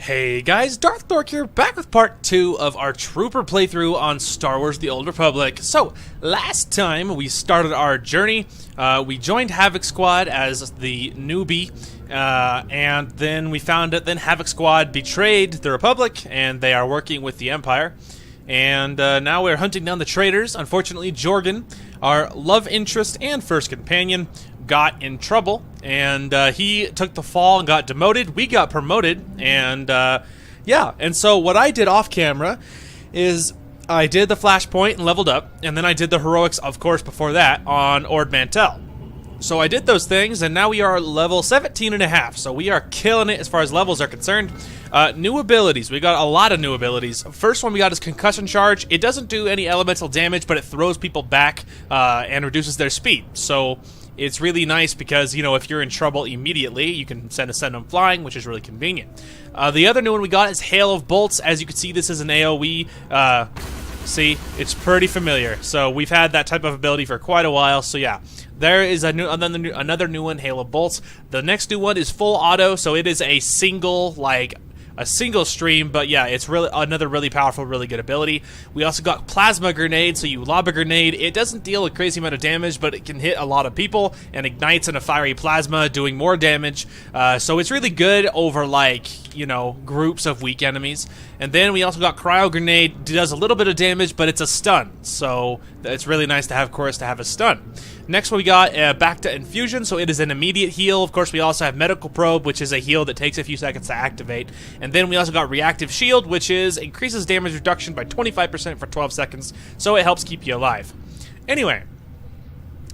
Hey guys, Darth Dork here, back with part 2 of our Trooper playthrough on Star Wars The Old Republic. So, last time we started our journey, we joined Havoc Squad as the newbie, and then we found that then Havoc Squad betrayed the Republic, and they are working with the Empire. And now we're hunting down the traitors. Unfortunately, Jorgen, our love interest and first companion, got in trouble, and he took the fall and got demoted. We got promoted, and yeah. And so what I did off camera is I did the flashpoint and leveled up, and then I did the heroics, of course, before that on Ord Mantell. So I did those things, and now we are level 17.5, so we are killing it as far as levels are concerned. New abilities. We got a lot of new abilities. First one we got is Concussion Charge. It doesn't do any elemental damage, but it throws people back and reduces their speed. So it's really nice because, you know, if you're in trouble immediately, you can send them flying, which is really convenient. The other new one we got is Hail of Bolts. As you can see, this is an AoE. See, it's pretty familiar. So we've had that type of ability for quite a while, so yeah. There is another new one, Hail of Bolts. The next new one is Full Auto, so it is a single stream, but yeah, it's really another really powerful, really good ability. We also got Plasma Grenade, so you lob a grenade. It doesn't deal a crazy amount of damage, but it can hit a lot of people and ignites in a fiery plasma, doing more damage. So it's really good over, like, you know, groups of weak enemies. And then we also got Cryo Grenade. It does a little bit of damage, but it's a stun, so it's really nice to have, of course, to have a stun. Next one we got Bacta Infusion, so it is an immediate heal. Of course, we also have Medical Probe, which is a heal that takes a few seconds to activate. And then we also got Reactive Shield, which increases damage reduction by 25% for 12 seconds, so it helps keep you alive. Anyway,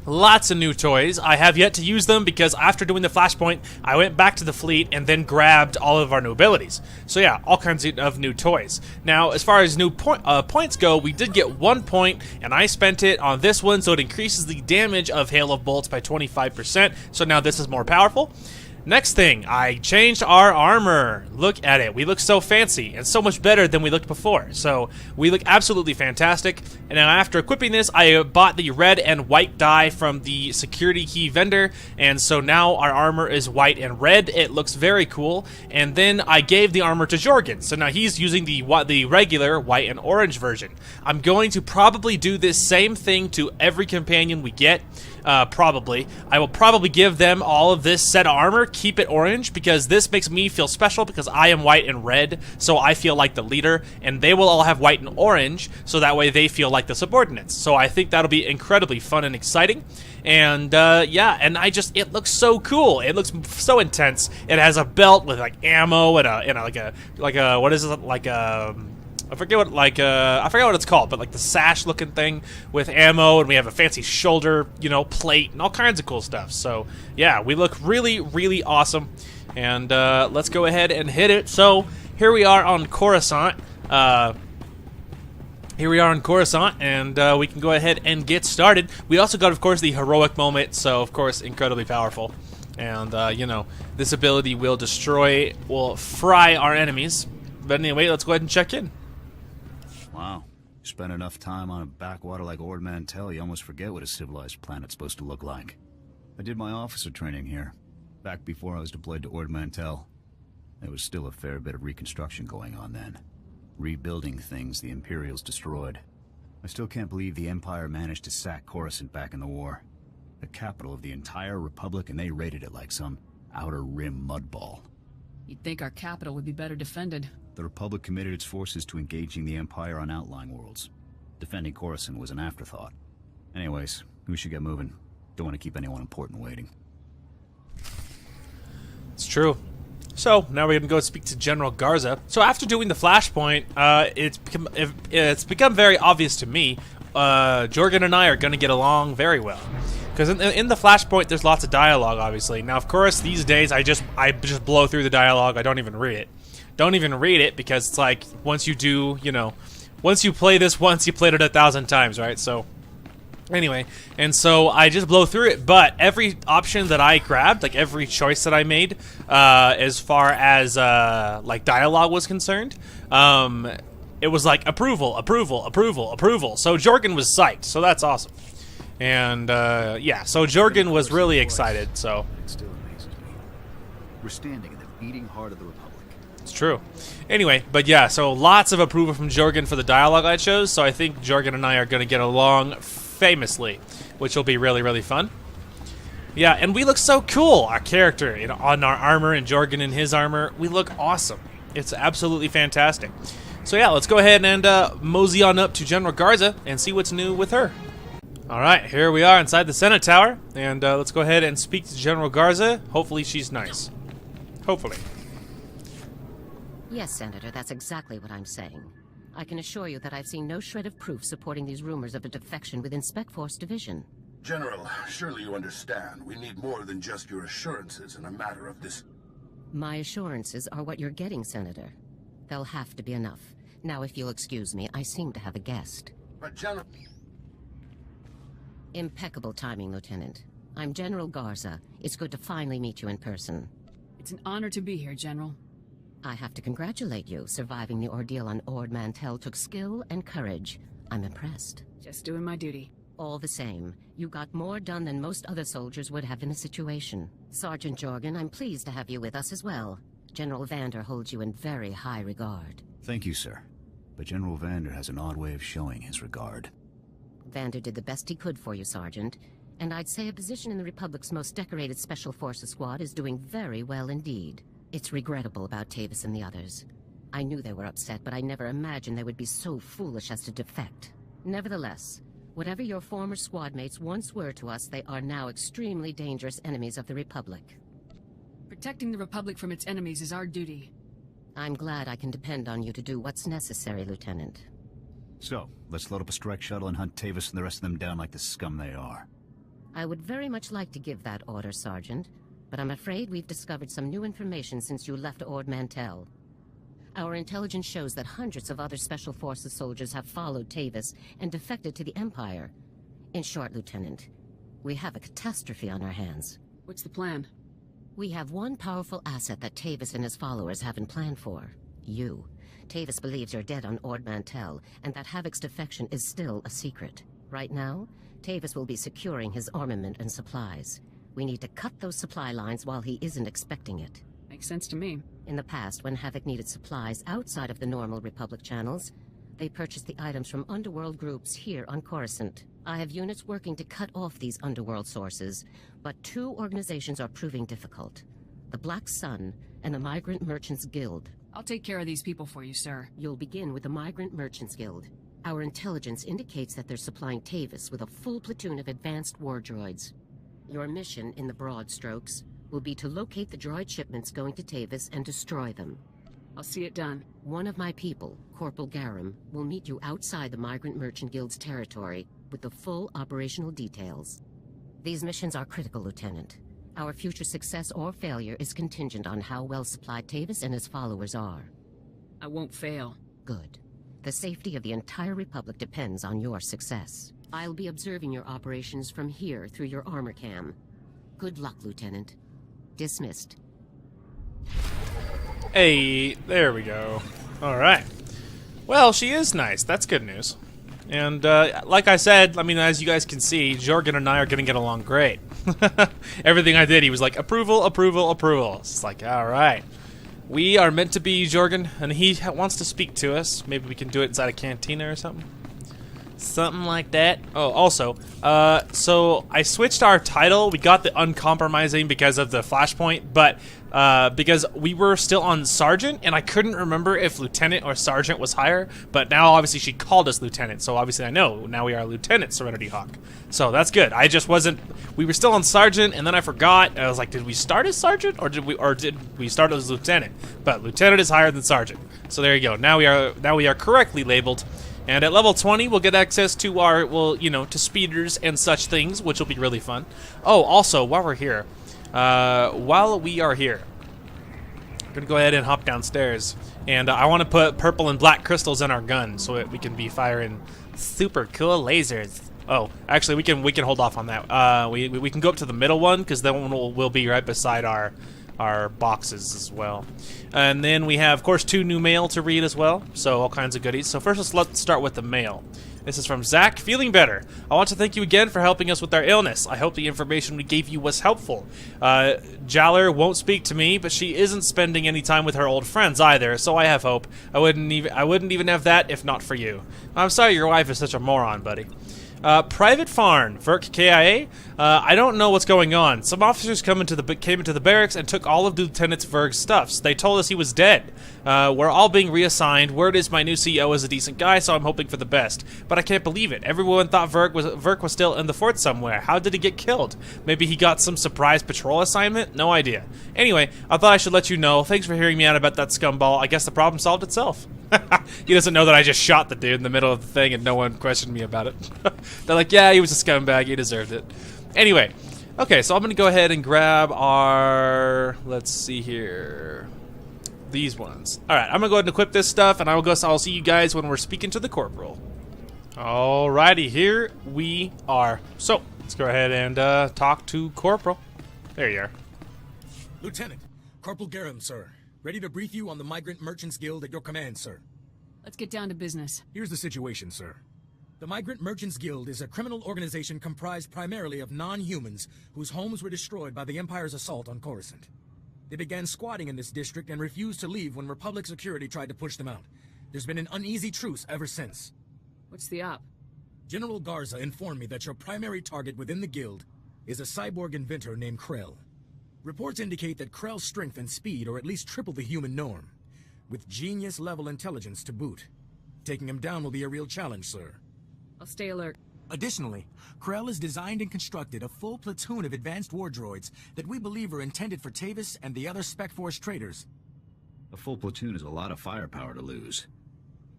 lots of new toys. I have yet to use them because after doing the flashpoint, I went back to the fleet and then grabbed all of our new abilities. So yeah, all kinds of new toys. Now, as far as new points go, we did get 1 point, and I spent it on this one, so it increases the damage of Hail of Bolts by 25%. So now this is more powerful. Next thing, I changed our armor. Look at it. We look so fancy and so much better than we looked before. So we look absolutely fantastic. And now after equipping this, I bought the red and white dye from the security key vendor. And so now our armor is white and red. It looks very cool. And then I gave the armor to Jorgen. So now he's using the regular white and orange version. I'm going to probably do this same thing to every companion we get. Probably. I will probably give them all of this set of armor, keep it orange, because this makes me feel special because I am white and red, so I feel like the leader, and they will all have white and orange, so that way they feel like the subordinates. So I think that'll be incredibly fun and exciting. And yeah, and it looks so cool. It looks so intense. It has a belt with like ammo and what is it, like a I forget what it's called, but like the sash looking thing with ammo, and we have a fancy shoulder, you know, plate and all kinds of cool stuff. So yeah, we look really, really awesome. And let's go ahead and hit it. So here we are on Coruscant. And we can go ahead and get started. We also got, of course, the heroic moment, so of course incredibly powerful. And you know, this ability will fry our enemies. But anyway, let's go ahead and check in. Wow. You spend enough time on a backwater like Ord Mantell, you almost forget what a civilized planet's supposed to look like. I did my officer training here, back before I was deployed to Ord Mantell. There was still a fair bit of reconstruction going on then. Rebuilding things the Imperials destroyed. I still can't believe the Empire managed to sack Coruscant back in the war. The capital of the entire Republic, and they raided it like some outer rim mudball. You'd think our capital would be better defended. The Republic committed its forces to engaging the Empire on outlying worlds. Defending Coruscant was an afterthought. Anyways, we should get moving. Don't want to keep anyone important waiting. It's true. So, now we're going to go speak to General Garza. So after doing the flashpoint, it's become very obvious to me, Jorgen and I are going to get along very well. Because in the flashpoint, there's lots of dialogue, obviously. Now, of course, these days, I just blow through the dialogue. I don't even read it. Don't even read it, because it's like, once you do, you know, once you play this once, you played it 1,000 times, right? So, anyway, and so I just blow through it, but every option that I grabbed, like every choice that I made, as far as, like, dialogue was concerned, it was like, approval, approval, approval, approval. So Jorgen was psyched, so that's awesome. And, yeah, so Jorgen was really excited, so. It still amazes me. We're standing in the beating heart of the Republic. It's true. Anyway, but yeah, so lots of approval from Jorgen for the dialogue I chose, so I think Jorgen and I are going to get along famously, which will be really, really fun. Yeah, and we look so cool, our character, you know, on our armor and Jorgen in his armor. We look awesome. It's absolutely fantastic. So yeah, let's go ahead and mosey on up to General Garza and see what's new with her. Alright, here we are inside the Senate Tower, and let's go ahead and speak to General Garza. Hopefully she's nice. Hopefully. Yes, Senator, that's exactly what I'm saying. I can assure you that I've seen no shred of proof supporting these rumors of a defection within Spec Force Division. General, surely you understand. We need more than just your assurances in a matter of this. My assurances are what you're getting, Senator. They'll have to be enough. Now, if you'll excuse me, I seem to have a guest. But General... Impeccable timing, Lieutenant. I'm General Garza. It's good to finally meet you in person. It's an honor to be here, General. I have to congratulate you. Surviving the ordeal on Ord Mantell took skill and courage. I'm impressed. Just doing my duty. All the same, you got more done than most other soldiers would have in the situation. Sergeant Jorgen, I'm pleased to have you with us as well. General Vander holds you in very high regard. Thank you, sir. But General Vander has an odd way of showing his regard. Vander did the best he could for you, Sergeant. And I'd say a position in the Republic's most decorated Special Forces squad is doing very well indeed. It's regrettable about Tavis and the others. I knew they were upset, but I never imagined they would be so foolish as to defect. Nevertheless, whatever your former squad mates once were to us, they are now extremely dangerous enemies of the Republic. Protecting the Republic from its enemies is our duty. I'm glad I can depend on you to do what's necessary, Lieutenant. So, let's load up a strike shuttle and hunt Tavis and the rest of them down like the scum they are. I would very much like to give that order, Sergeant, but I'm afraid we've discovered some new information since you left Ord Mantell. Our intelligence shows that hundreds of other Special Forces soldiers have followed Tavis and defected to the Empire. In short, Lieutenant, we have a catastrophe on our hands. What's the plan? We have one powerful asset that Tavis and his followers haven't planned for. You. Tavis believes you're dead on Ord Mantell, and that Havoc's defection is still a secret. Right now, Tavis will be securing his armament and supplies. We need to cut those supply lines while he isn't expecting it. Makes sense to me. In the past, when Havoc needed supplies outside of the normal Republic channels, they purchased the items from underworld groups here on Coruscant. I have units working to cut off these underworld sources, but two organizations are proving difficult. The Black Sun and the Migrant Merchants Guild. I'll take care of these people for you, sir. You'll begin with the Migrant Merchants Guild. Our intelligence indicates that they're supplying Tavis with a full platoon of advanced war droids. Your mission, in the broad strokes, will be to locate the droid shipments going to Tavis and destroy them. I'll see it done. One of my people, Corporal Garum, will meet you outside the Migrant Merchant Guild's territory with the full operational details. These missions are critical, Lieutenant. Our future success or failure is contingent on how well supplied Tavis and his followers are. I won't fail. Good. The safety of the entire Republic depends on your success. I'll be observing your operations from here through your armor cam. Good luck, Lieutenant. Dismissed. Hey, there we go. Alright. Well, she is nice. That's good news. And, like I said, I mean, as you guys can see, Jorgen and I are going to get along great. Everything I did, he was like, approval, approval, approval. It's like, alright. We are meant to be Jorgen, and he wants to speak to us. Maybe we can do it inside a cantina or something. Something like that. Oh, also, so I switched our title. We got the uncompromising because of the flashpoint, but because we were still on Sergeant, and I couldn't remember if Lieutenant or Sergeant was higher, but now obviously she called us Lieutenant, so obviously I know. Now we are Lieutenant Serenity Hawk. So that's good. I just wasn't... We were still on Sergeant, and then I forgot. I was like, did we start as Sergeant, or did we start as Lieutenant? But Lieutenant is higher than Sergeant. So there you go. Now we are correctly labeled. And at level 20, we'll get access to our, well, you know, to speeders and such things, which will be really fun. Oh, also, while we are here, I'm going to go ahead and hop downstairs. And I want to put purple and black crystals in our gun so that we can be firing super cool lasers. Oh, actually, we can hold off on that. We can go up to the middle one, because that one will be right beside our boxes as well. And then we have, of course, 2 new mail to read as well, so all kinds of goodies. So first, let's start with the mail. This is from Zach. Feeling better. I want to thank you again for helping us with our illness. I hope the information we gave you was helpful. Jaller won't speak to me, but she isn't spending any time with her old friends either, so I have hope. I wouldn't even have that if not for you. I'm sorry your wife is such a moron, buddy. Private Farn, Verk KIA. I don't know what's going on. Some officers came into the barracks and took all of Lieutenant Verg's stuffs. They told us he was dead. We're all being reassigned. Word is my new CEO is a decent guy, so I'm hoping for the best. But I can't believe it. Everyone thought Verk was still in the fort somewhere. How did he get killed? Maybe he got some surprise patrol assignment? No idea. Anyway, I thought I should let you know. Thanks for hearing me out about that scumball. I guess the problem solved itself. He doesn't know that I just shot the dude in the middle of the thing and no one questioned me about it. They're like, yeah, he was a scumbag, he deserved it. Anyway, okay, so I'm gonna go ahead and grab our, let's see here, these ones. Alright, I'm gonna go ahead and equip this stuff and I'll see you guys when we're speaking to the corporal. Alrighty, here we are. So, let's go ahead and talk to Corporal. There you are. Lieutenant, Corporal Garum, sir. Ready to brief you on the Migrant Merchants Guild at your command, sir. Let's get down to business. Here's the situation, sir. The Migrant Merchants Guild is a criminal organization comprised primarily of non-humans whose homes were destroyed by the Empire's assault on Coruscant. They began squatting in this district and refused to leave when Republic security tried to push them out. There's been an uneasy truce ever since. What's the op? General Garza informed me that your primary target within the guild is a cyborg inventor named Krell. Reports indicate that Krell's strength and speed are at least triple the human norm, with genius-level intelligence to boot. Taking him down will be a real challenge, sir. I'll stay alert. Additionally, Krell has designed and constructed a full platoon of advanced war droids that we believe are intended for Tavis and the other Spec Force traitors. A full platoon is a lot of firepower to lose.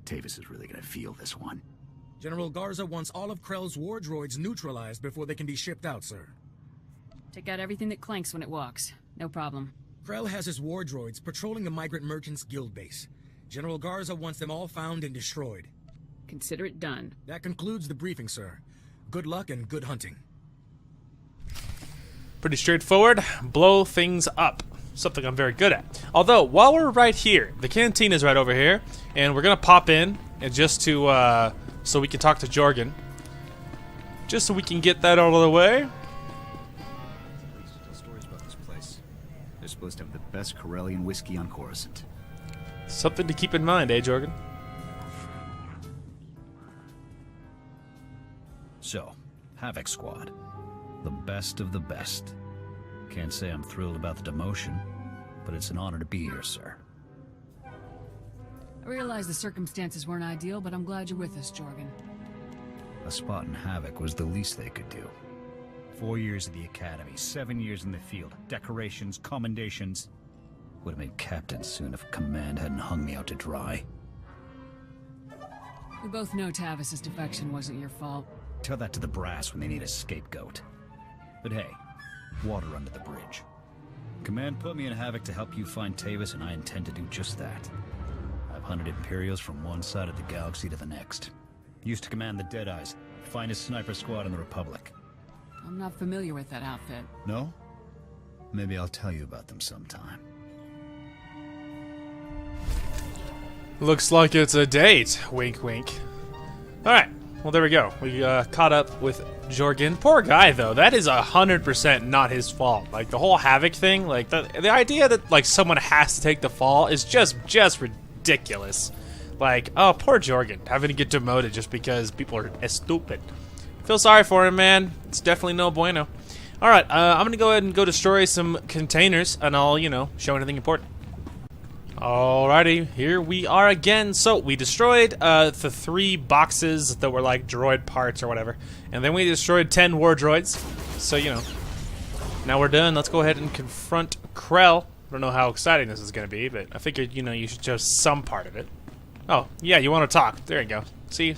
Tavis is really gonna feel this one. General Garza wants all of Krell's war droids neutralized before they can be shipped out, sir. Take out everything that clanks when it walks. No problem. Krell has his war droids patrolling the Migrant Merchants Guild base. General Garza wants them all found and destroyed. Consider it done. That concludes the briefing, sir. Good luck and good hunting. Pretty straightforward. Blow things up. Something I'm very good at. Although, while we're right here, the canteen is right over here, and we're gonna pop in and just to so we can talk to Jorgen. Just so we can get that out of the way. Tell stories about this place. They're supposed to have the best Corellian whiskey on Coruscant. Something to keep in mind, Jorgen? So, Havoc Squad. The best of the best. Can't say I'm thrilled about the demotion, but it's an honor to be here, sir. I realize the circumstances weren't ideal, but I'm glad you're with us, Jorgen. A spot in Havoc was the least they could do. 4 years at the academy, 7 years in the field, decorations, commendations. Would have made captain soon if command hadn't hung me out to dry. We both know Tavis's defection wasn't your fault. Tell that to the brass when they need a scapegoat. But hey, water under the bridge. Command put me in Havoc to help you find Tavis, and I intend to do just that. I've hunted Imperials from one side of the galaxy to the next. Used to command the Deadeyes, finest sniper squad in the Republic. I'm not familiar with that outfit. No? Maybe I'll tell you about them sometime. Looks like it's a date. Wink, wink. Alright. Well, there we go. We caught up with Jorgen. Poor guy, though. That is 100% not his fault. Like, the whole Havoc thing, like, the idea that, like, someone has to take the fall is just ridiculous. Like, oh, poor Jorgen, having to get demoted just because people are stupid. Feel sorry for him, man. It's definitely no bueno. Alright, I'm gonna go ahead and go destroy some containers, and I'll, show anything important. Alrighty, here we are again. So, we destroyed the 3 boxes that were like droid parts or whatever. And then we destroyed 10 war droids. So, now we're done. Let's go ahead and confront Krell. I don't know how exciting this is going to be, but I figured, you should show some part of it. Oh, yeah, you want to talk. There you go. See?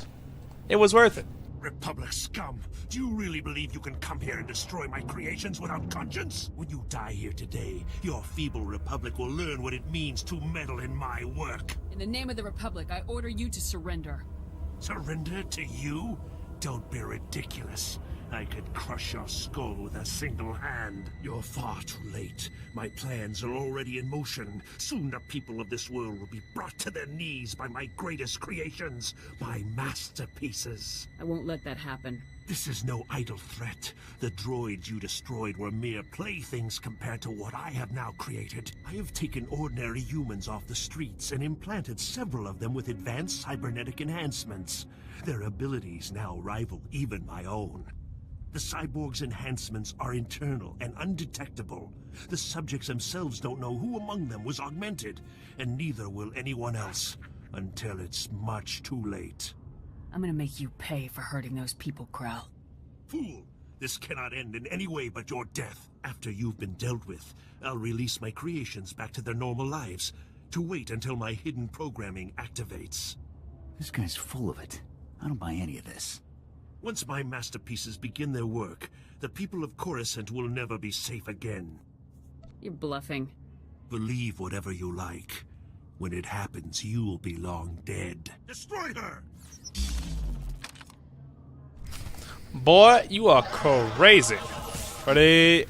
It was worth it. Republic scum! Do you really believe you can come here and destroy my creations without conscience? When you die here today, your feeble Republic will learn what it means to meddle in my work. In the name of the Republic, I order you to surrender. Surrender to you? Don't be ridiculous. I could crush your skull with a single hand. You're far too late. My plans are already in motion. Soon the people of this world will be brought to their knees by my greatest creations, my masterpieces. I won't let that happen. This is no idle threat. The droids you destroyed were mere playthings compared to what I have now created. I have taken ordinary humans off the streets and implanted several of them with advanced cybernetic enhancements. Their abilities now rival even my own. The cyborg's enhancements are internal and undetectable. The subjects themselves don't know who among them was augmented, and neither will anyone else, until it's much too late. I'm gonna make you pay for hurting those people, Krell. Fool! This cannot end in any way but your death. After you've been dealt with, I'll release my creations back to their normal lives, to wait until my hidden programming activates. This guy's full of it. I don't buy any of this. Once my masterpieces begin their work, the people of Coruscant will never be safe again. You're bluffing. Believe whatever you like. When it happens, you'll be long dead. Destroy her! Boy, you are crazy. Ready?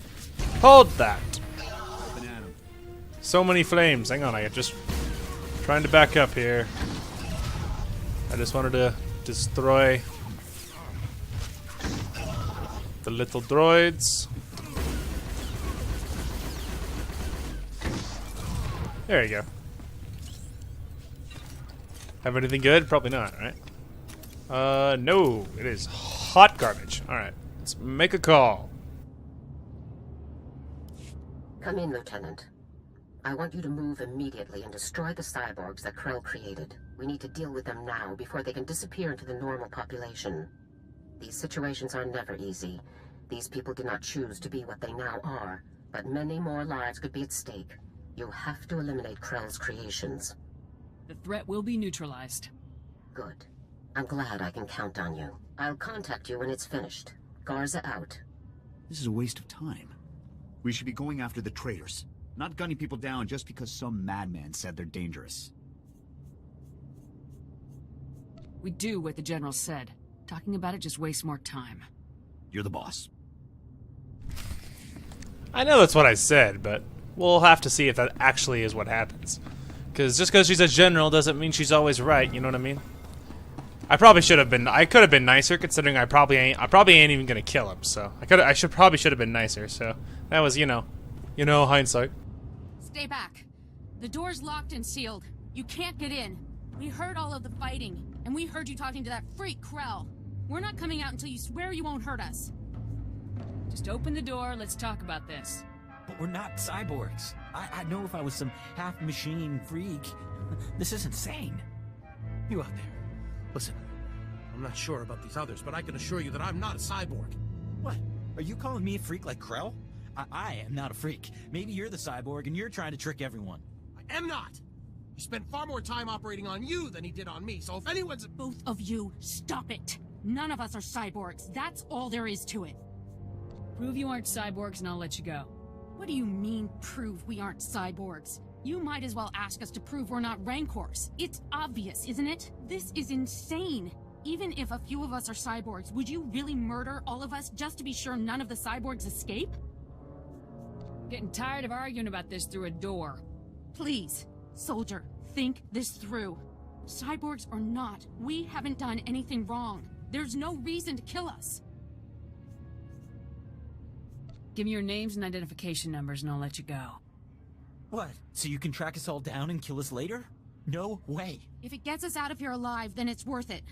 Hold that. So many flames. Hang on, I just trying to back up here. I just wanted to destroy the little droids. There you go. Have anything good? Probably not, right? No. It is hot garbage. Alright. Let's make a call. Come in, Lieutenant. I want you to move immediately and destroy the cyborgs that Krell created. We need to deal with them now before they can disappear into the normal population. These situations are never easy. These people did not choose to be what they now are, but many more lives could be at stake. You have to eliminate Krell's creations. The threat will be neutralized. Good. I'm glad I can count on you. I'll contact you when it's finished. Garza out. This is a waste of time. We should be going after the traitors, not gunning people down just because some madman said they're dangerous. We do what the General said. Talking about it just wastes more time. You're the boss. I know that's what I said, but we'll have to see if that actually is what happens. Because just because she's a general doesn't mean she's always right, you know what I mean? I probably should have been. I could have been nicer, considering I probably ain't even gonna kill him. So I probably should have been nicer. So that was, you know, hindsight. Stay back. The door's locked and sealed. You can't get in. We heard all of the fighting, and we heard you talking to that freak Krell. We're not coming out until you swear you won't hurt us. Just open the door, let's talk about this. But we're not cyborgs. I'd know if I was some half-machine freak. This is insane. You out there. Listen, I'm not sure about these others, but I can assure you that I'm not a cyborg. What? Are you calling me a freak like Krell? I am not a freak. Maybe you're the cyborg and you're trying to trick everyone. I am not. He spent far more time operating on you than he did on me, so if anyone's... Both of you, stop it. None of us are cyborgs. That's all there is to it. Prove you aren't cyborgs and I'll let you go. What do you mean, prove we aren't cyborgs? You might as well ask us to prove we're not Rancors. It's obvious, isn't it? This is insane. Even if a few of us are cyborgs, would you really murder all of us just to be sure none of the cyborgs escape? Getting tired of arguing about this through a door. Please, soldier, think this through. Cyborgs or not, we haven't done anything wrong. There's no reason to kill us. Give me your names and identification numbers and I'll let you go. What? So you can track us all down and kill us later? No way. If it gets us out of here alive, then it's worth it.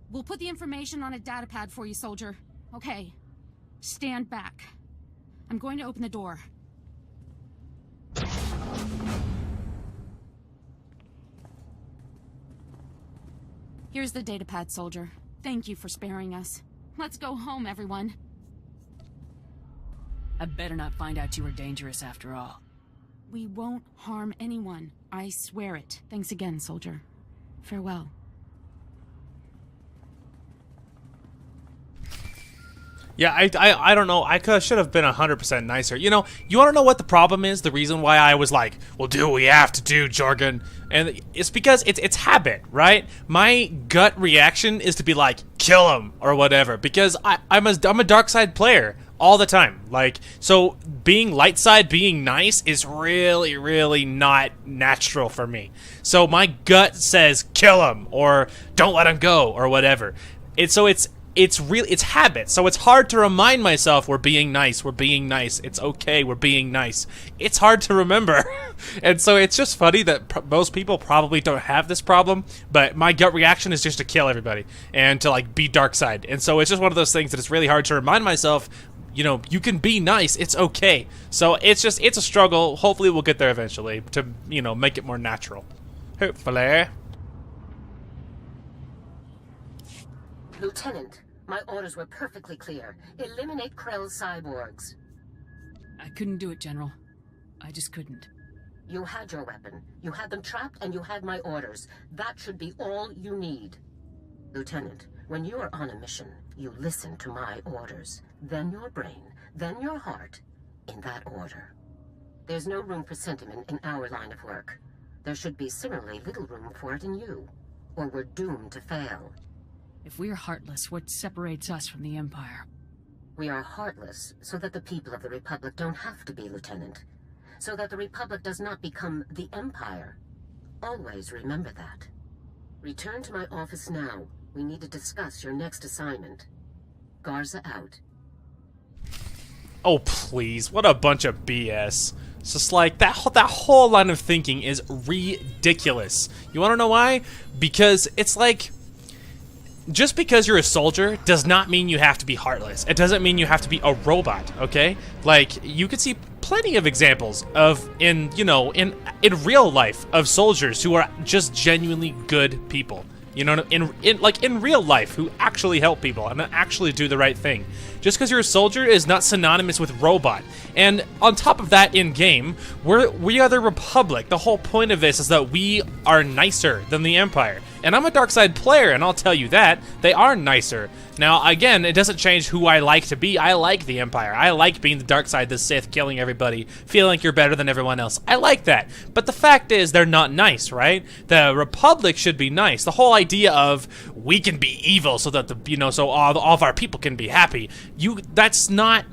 We'll put the information on a datapad for you, soldier. Okay. Stand back. I'm going to open the door. Here's the datapad, soldier. Thank you for sparing us. Let's go home, everyone. I better not find out you were dangerous after all. We won't harm anyone. I swear it. Thanks again, soldier. Farewell. Yeah, I don't know. I should have been 100% nicer. You know, you want to know what the problem is? The reason why I was like, well, do what we have to do, Jorgen. And it's because it's habit, right? My gut reaction is to be like, kill him or whatever, because I'm a dark side player all the time. Like, so being light side, being nice is really, really not natural for me. So my gut says kill him or don't let him go or whatever. It's habit, so it's hard to remind myself we're being nice, it's okay, we're being nice. It's hard to remember. And so it's just funny that most people probably don't have this problem, but my gut reaction is just to kill everybody and to like be dark side. And so it's just one of those things that it's really hard to remind myself, you know, you can be nice, it's okay. So it's a struggle. Hopefully we'll get there eventually to, you know, make it more natural. Hopefully. Lieutenant, my orders were perfectly clear. Eliminate Krell's cyborgs. I couldn't do it, General. I just couldn't. You had your weapon. You had them trapped and you had my orders. That should be all you need. Lieutenant, when you are on a mission, you listen to my orders. Then your brain, then your heart, in that order. There's no room for sentiment in our line of work. There should be similarly little room for it in you, or we're doomed to fail. If we're heartless, what separates us from the Empire? We are heartless so that the people of the Republic don't have to be, Lieutenant. So that the Republic does not become the Empire. Always remember that. Return to my office now. We need to discuss your next assignment. Garza out. Oh, please. What a bunch of BS. It's just like, that whole line of thinking is ridiculous. You want to know why? Because it's like, just because you're a soldier does not mean you have to be heartless. It doesn't mean you have to be a robot, okay? Like, you could see plenty of examples of, in real life, of soldiers who are just genuinely good people. You know, in real life, who actually help people and actually do the right thing. Just because you're a soldier is not synonymous with robot. And on top of that, in game, we are the Republic. The whole point of this is that we are nicer than the Empire. And I'm a dark side player, and I'll tell you that they are nicer. Now, again, it doesn't change who I like to be. I like the Empire. I like being the dark side, the Sith, killing everybody, feeling like you're better than everyone else. I like that. But the fact is, they're not nice, right? The Republic should be nice. The whole idea of we can be evil so that so all of our people can be happy. That's not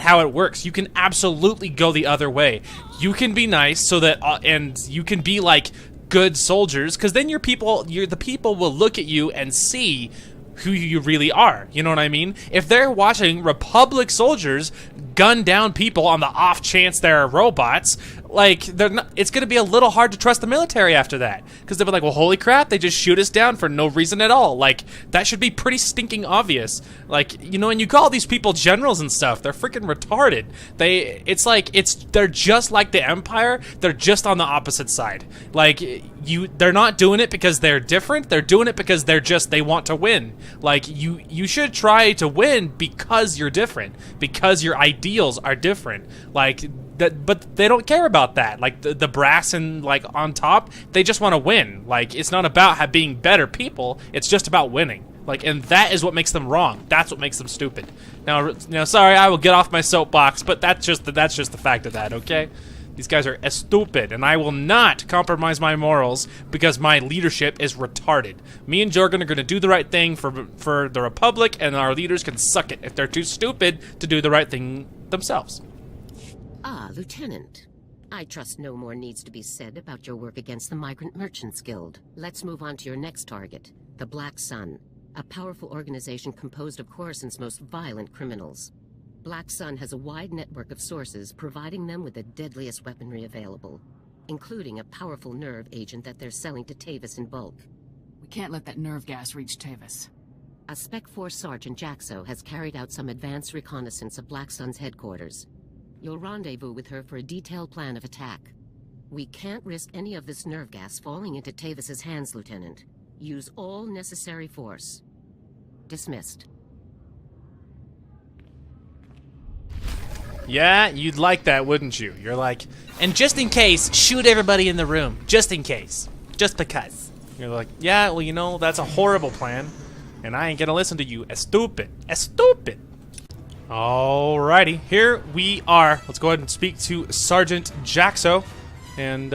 how it works. You can absolutely go the other way. You can be nice so that and you can be like good soldiers, because then the people will look at you and see who you really are. You know what I mean? If they're watching Republic soldiers gun down people on the off chance they're robots, like, it's going to be a little hard to trust the military after that, because they'll be like, well, holy crap, they just shoot us down for no reason at all. Like, that should be pretty stinking obvious. Like, and you call these people generals and stuff, they're freaking retarded. They're just like the Empire, they're just on the opposite side. Like, they're not doing it because they're different, they're doing it because they want to win. Like, you should try to win because you're different, because your ideals are different. Like, but they don't care about that. Like, the brass and, like, on top, they just want to win. Like, it's not about being better people, it's just about winning. Like, and that is what makes them wrong. That's what makes them stupid. Now, sorry, I will get off my soapbox, but that's just the fact of that, okay? These guys are stupid, and I will not compromise my morals because my leadership is retarded. Me and Jorgen are going to do the right thing for the Republic, and our leaders can suck it if they're too stupid to do the right thing themselves. Ah, Lieutenant. I trust no more needs to be said about your work against the Migrant Merchants Guild. Let's move on to your next target, the Black Sun, a powerful organization composed of Coruscant's most violent criminals. Black Sun has a wide network of sources providing them with the deadliest weaponry available, including a powerful nerve agent that they're selling to Tavis in bulk. We can't let that nerve gas reach Tavis. A Spec Force Sergeant Jaxo has carried out some advanced reconnaissance of Black Sun's headquarters. You'll rendezvous with her for a detailed plan of attack. We can't risk any of this nerve gas falling into Tavis's hands, Lieutenant. Use all necessary force. Dismissed. Yeah, you'd like that, wouldn't you? You're like, and just in case, shoot everybody in the room. Just in case. Just because. You're like, yeah, well, that's a horrible plan, and I ain't gonna listen to you. Stupid. Stupid. Alrighty, here we are. Let's go ahead and speak to Sergeant Jaxo, and,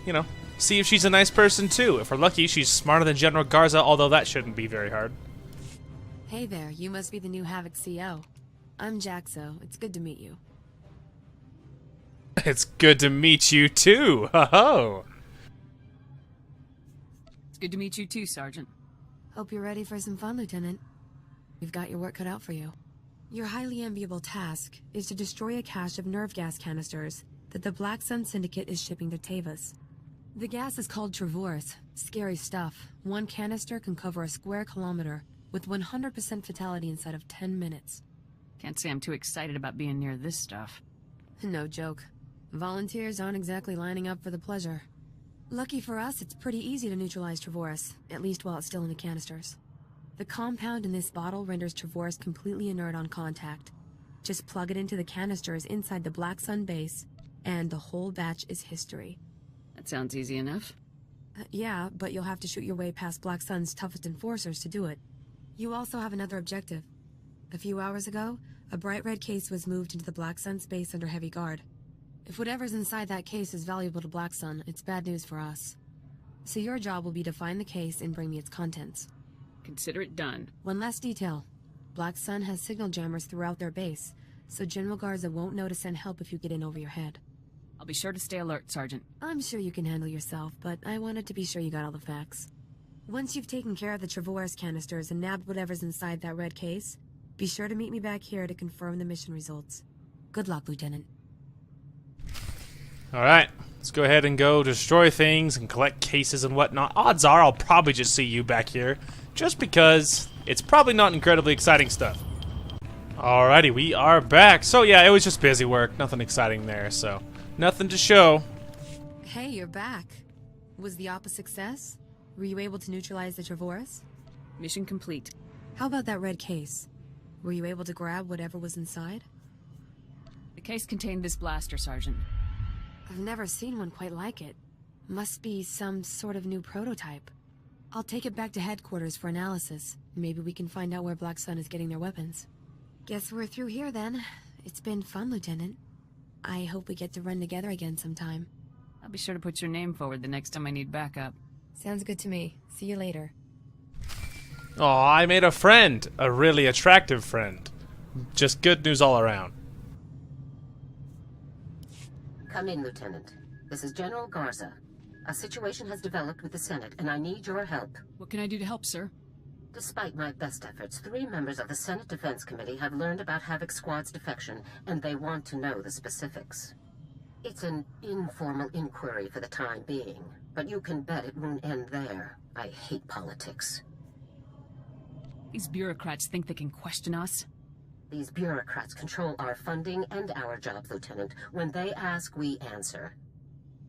you know, see if she's a nice person too. If we're lucky, she's smarter than General Garza, although that shouldn't be very hard. Hey there, you must be the new Havoc CO. I'm Jaxo. It's good to meet you. It's good to meet you too. Ho-ho. It's good to meet you too, Sergeant. Hope you're ready for some fun, Lieutenant. You've got your work cut out for you. Your highly enviable task is to destroy a cache of nerve gas canisters that the Black Sun Syndicate is shipping to Tavis. The gas is called Travorus. Scary stuff. One canister can cover a square kilometer with 100% fatality inside of 10 minutes. Can't say I'm too excited about being near this stuff. No joke. Volunteers aren't exactly lining up for the pleasure. Lucky for us, it's pretty easy to neutralize Travorus, at least while it's still in the canisters. The compound in this bottle renders Travorus completely inert on contact. Just plug it into the canisters inside the Black Sun base, and the whole batch is history. That sounds easy enough. Yeah, but you'll have to shoot your way past Black Sun's toughest enforcers to do it. You also have another objective. A few hours ago, a bright red case was moved into the Black Sun space under heavy guard. If whatever's inside that case is valuable to Black Sun, it's bad news for us. So your job will be to find the case and bring me its contents. Consider it done. One last detail. Black Sun has signal jammers throughout their base, so General Garza won't know to send help if you get in over your head. I'll be sure to stay alert, Sergeant. I'm sure you can handle yourself, but I wanted to be sure you got all the facts. Once you've taken care of the Travorus canisters and nabbed whatever's inside that red case, be sure to meet me back here to confirm the mission results. Good luck, Lieutenant. Alright, let's go ahead and go destroy things and collect cases and whatnot. Odds are I'll probably just see you back here, just because it's probably not incredibly exciting stuff. Alrighty, we are back. So yeah, it was just busy work, nothing exciting there, so nothing to show. Hey, you're back. Was the op a success? Were you able to neutralize the Travorus? Mission complete. How about that red case? Were you able to grab whatever was inside? The case contained this blaster, Sergeant. I've never seen one quite like it. Must be some sort of new prototype. I'll take it back to headquarters for analysis. Maybe we can find out where Black Sun is getting their weapons. Guess we're through here then. It's been fun, Lieutenant. I hope we get to run together again sometime. I'll be sure to put your name forward the next time I need backup. Sounds good to me. See you later. Oh, I made a friend. A really attractive friend. Just good news all around. Come in, Lieutenant. This is General Garza. A situation has developed with the Senate, and I need your help. What can I do to help, sir? Despite my best efforts, 3 members of the Senate Defense Committee have learned about Havoc Squad's defection, and they want to know the specifics. It's an informal inquiry for the time being, but you can bet it won't end there. I hate politics. These bureaucrats think they can question us. These bureaucrats control our funding and our jobs, Lieutenant. When they ask, we answer.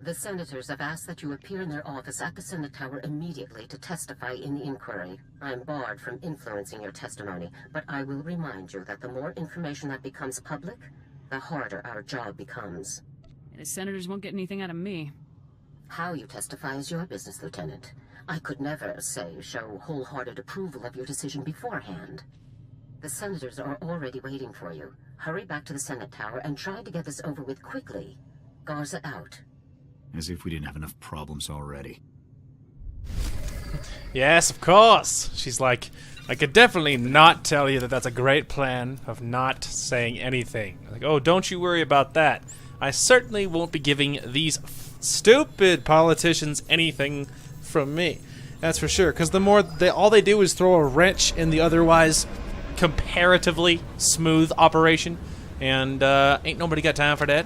The senators have asked that you appear in their office at the Senate Tower immediately to testify in the inquiry. I'm barred from influencing your testimony, but I will remind you that the more information that becomes public, the harder our job becomes. And the senators won't get anything out of me. How you testify is your business, Lieutenant. I could never, show wholehearted approval of your decision beforehand. The senators are already waiting for you. Hurry back to the Senate Tower and try to get this over with quickly. Garza out. As if we didn't have enough problems already. Yes, of course. She's like, I could definitely not tell you that that's a great plan of not saying anything. Like, oh, don't you worry about that. I certainly won't be giving these stupid politicians anything from me. That's for sure. Because the more all they do is throw a wrench in the otherwise comparatively smooth operation, and ain't nobody got time for that.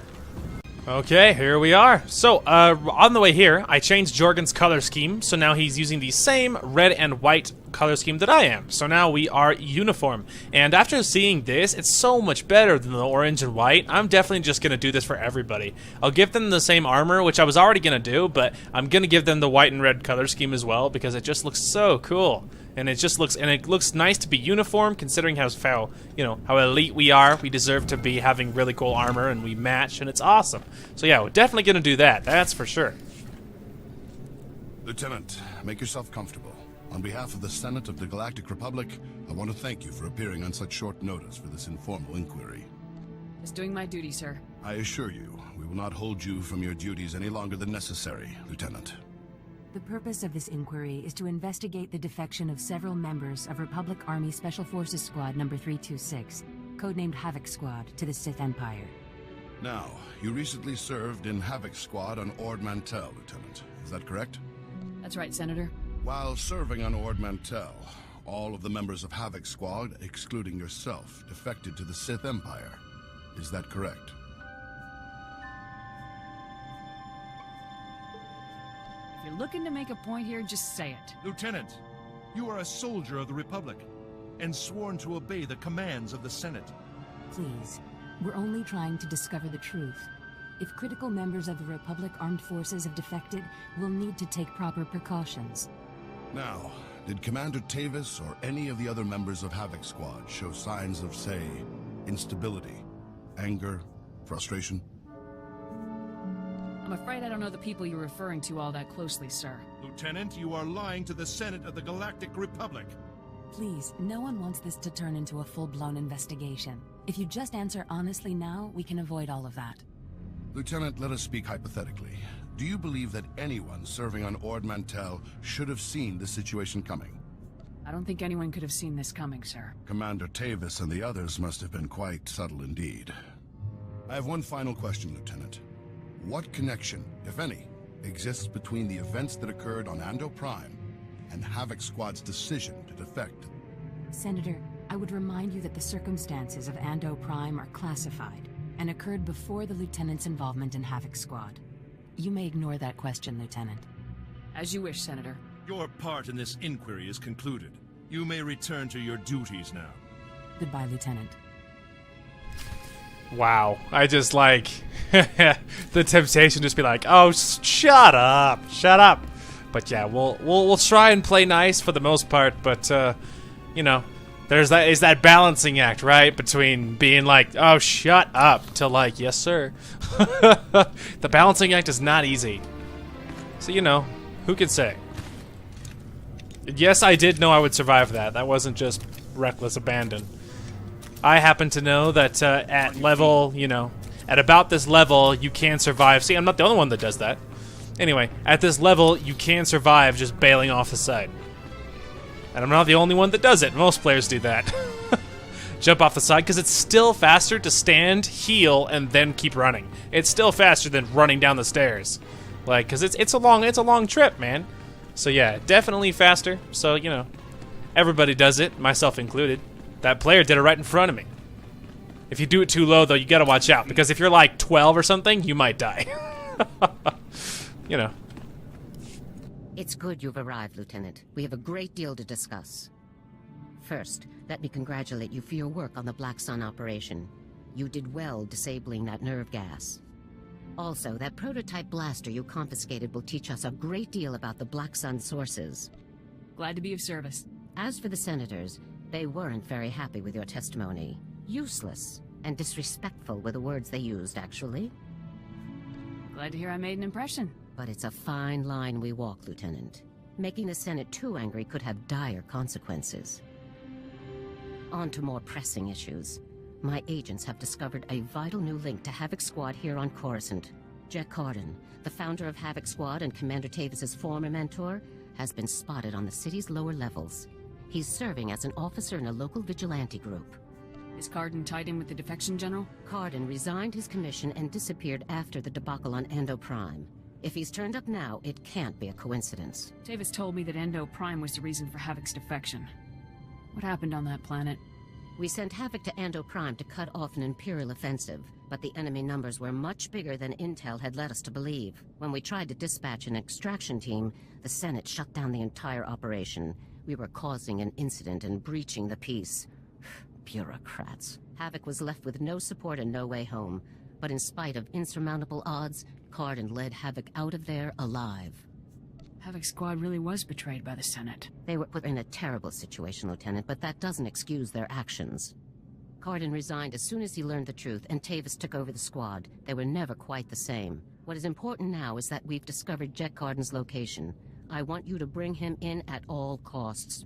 Okay, here we are. So, on the way here, I changed Jorgen's color scheme, so now he's using the same red and white color scheme that I am. So now we are uniform. And after seeing this, it's so much better than the orange and white. I'm definitely just going to do this for everybody. I'll give them the same armor, which I was already going to do, but I'm going to give them the white and red color scheme as well, because it just looks so cool. And it just looks, nice to be uniform, considering how elite we are. We deserve to be having really cool armor, and we match, and it's awesome. So yeah, we're definitely gonna do that. That's for sure. Lieutenant, make yourself comfortable. On behalf of the Senate of the Galactic Republic, I want to thank you for appearing on such short notice for this informal inquiry. Just doing my duty, sir. I assure you, we will not hold you from your duties any longer than necessary, Lieutenant. The purpose of this inquiry is to investigate the defection of several members of Republic Army Special Forces Squad number 326, codenamed Havoc Squad, to the Sith Empire. Now, you recently served in Havoc Squad on Ord Mantell, Lieutenant. Is that correct? That's right, Senator. While serving on Ord Mantell, all of the members of Havoc Squad, excluding yourself, defected to the Sith Empire. Is that correct? If you're looking to make a point here, just say it. Lieutenant, you are a soldier of the Republic, and sworn to obey the commands of the Senate. Please, we're only trying to discover the truth. If critical members of the Republic Armed Forces have defected, we'll need to take proper precautions. Now, did Commander Tavis or any of the other members of Havoc Squad show signs of, say, instability, anger, frustration? I'm afraid I don't know the people you're referring to all that closely, sir. Lieutenant, you are lying to the Senate of the Galactic Republic. Please, no one wants this to turn into a full-blown investigation. If you just answer honestly now, we can avoid all of that. Lieutenant, let us speak hypothetically. Do you believe that anyone serving on Ord Mantell should have seen the situation coming? I don't think anyone could have seen this coming, sir. Commander Tavis and the others must have been quite subtle indeed. I have one final question, Lieutenant. What connection, if any, exists between the events that occurred on Ando Prime and Havoc Squad's decision to defect? Senator, I would remind you that the circumstances of Ando Prime are classified and occurred before the Lieutenant's involvement in Havoc Squad. You may ignore that question, Lieutenant. As you wish, Senator. Your part in this inquiry is concluded. You may return to your duties now. Goodbye, Lieutenant. Wow. I just like the temptation to just be like, oh, shut up. But yeah, we'll try and play nice for the most part, but you know, is that balancing act, right? Between being like, oh, shut up, to like, yes, sir. The balancing act is not easy. So, you know, who can say? Yes, I did know I would survive that. That wasn't just reckless abandon. I happen to know that at level, you know, at about this level, you can survive. See, I'm not the only one that does that. Anyway, at this level, you can survive just bailing off the side. And I'm not the only one that does it. Most players do that. Jump off the side, because it's still faster to stand, heal, and then keep running. It's still faster than running down the stairs. Like, because it's a long trip, man. So yeah, definitely faster. So, you know, everybody does it, myself included. That player did it right in front of me. If you do it too low, though, you gotta watch out, because if you're like 12 or something, you might die. You know. It's good you've arrived, Lieutenant. We have a great deal to discuss. First, let me congratulate you for your work on the Black Sun operation. You did well disabling that nerve gas. Also, that prototype blaster you confiscated will teach us a great deal about the Black Sun sources. Glad to be of service. As for the senators, they weren't very happy with your testimony. Useless and disrespectful were the words they used, actually. Glad to hear I made an impression. But it's a fine line we walk, Lieutenant. Making the Senate too angry could have dire consequences. On to more pressing issues. My agents have discovered a vital new link to Havoc Squad here on Coruscant. Jack Carden, the founder of Havoc Squad and Commander Tavis's former mentor, has been spotted on the city's lower levels. He's serving as an officer in a local vigilante group. Is Carden tied in with the defection, General? Carden resigned his commission and disappeared after the debacle on Ando Prime. If he's turned up now, it can't be a coincidence. Tavis told me that Ando Prime was the reason for Havoc's defection. What happened on that planet? We sent Havoc to Ando Prime to cut off an Imperial offensive, but the enemy numbers were much bigger than Intel had led us to believe. When we tried to dispatch an extraction team, the Senate shut down the entire operation. We were causing an incident and breaching the peace. Bureaucrats. Havoc was left with no support and no way home. But in spite of insurmountable odds, Carden led Havoc out of there alive. Havoc Squad really was betrayed by the Senate. They were put in a terrible situation, Lieutenant, but that doesn't excuse their actions. Carden resigned as soon as he learned the truth, and Tavis took over the squad. They were never quite the same. What is important now is that we've discovered Jack Carden's location. I want you to bring him in at all costs.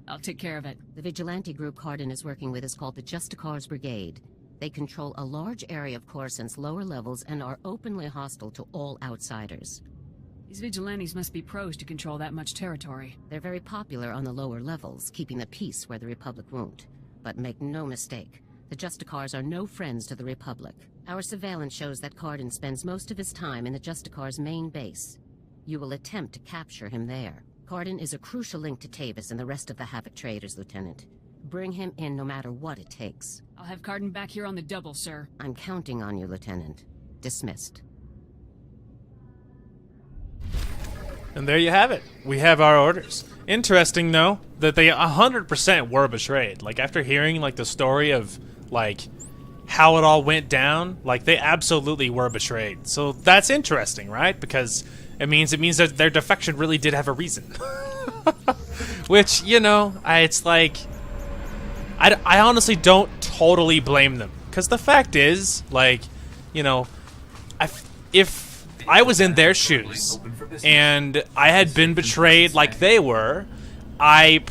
I'll take care of it. The vigilante group Cardin is working with is called the SWTOR's Brigade. They control a large area of Coruscant's lower levels and are openly hostile to all outsiders. These vigilantes must be pros to control that much territory. They're very popular on the lower levels, keeping the peace where the Republic won't. But make no mistake, the Justicars are no friends to the Republic. Our surveillance shows that Cardin spends most of his time in the Justicar's main base. You will attempt to capture him there. Cardin is a crucial link to Tavis and the rest of the Havoc traders, Lieutenant. Bring him in no matter what it takes. I'll have Cardin back here on the double, sir. I'm counting on you, Lieutenant. Dismissed. And there you have it. We have our orders. Interesting, though, that they 100% were betrayed. Like, after hearing, like, the story of, like, how it all went down, like, they absolutely were betrayed. So that's interesting, right? Because it means that their defection really did have a reason. Which, you know, it's like, I honestly don't totally blame them. Because the fact is, like, you know, if I was in their shoes and I had been betrayed like they were, I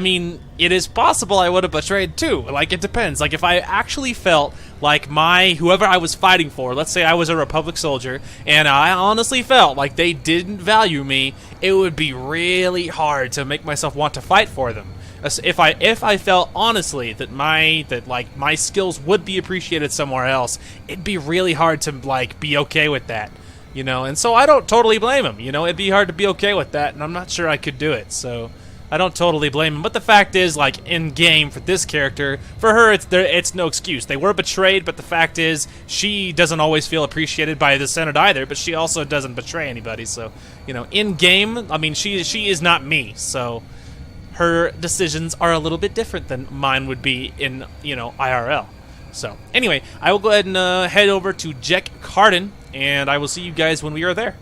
mean, it is possible I would have betrayed too. Like, it depends. Like, if I actually felt like whoever I was fighting for, let's say I was a Republic soldier, and I honestly felt like they didn't value me, it would be really hard to make myself want to fight for them. If I felt honestly that my skills would be appreciated somewhere else, it'd be really hard to like be okay with that, you know. And so I don't totally blame him. You know, it'd be hard to be okay with that, and I'm not sure I could do it. So I don't totally blame him. But the fact is, like, in game for this character, for her, it's no excuse. They were betrayed, but the fact is, she doesn't always feel appreciated by the Senate either. But she also doesn't betray anybody. So, you know, in game, I mean, she is not me. So her decisions are a little bit different than mine would be in, you know, IRL. So, anyway, I will go ahead and head over to Jack Cardin, and I will see you guys when we are there.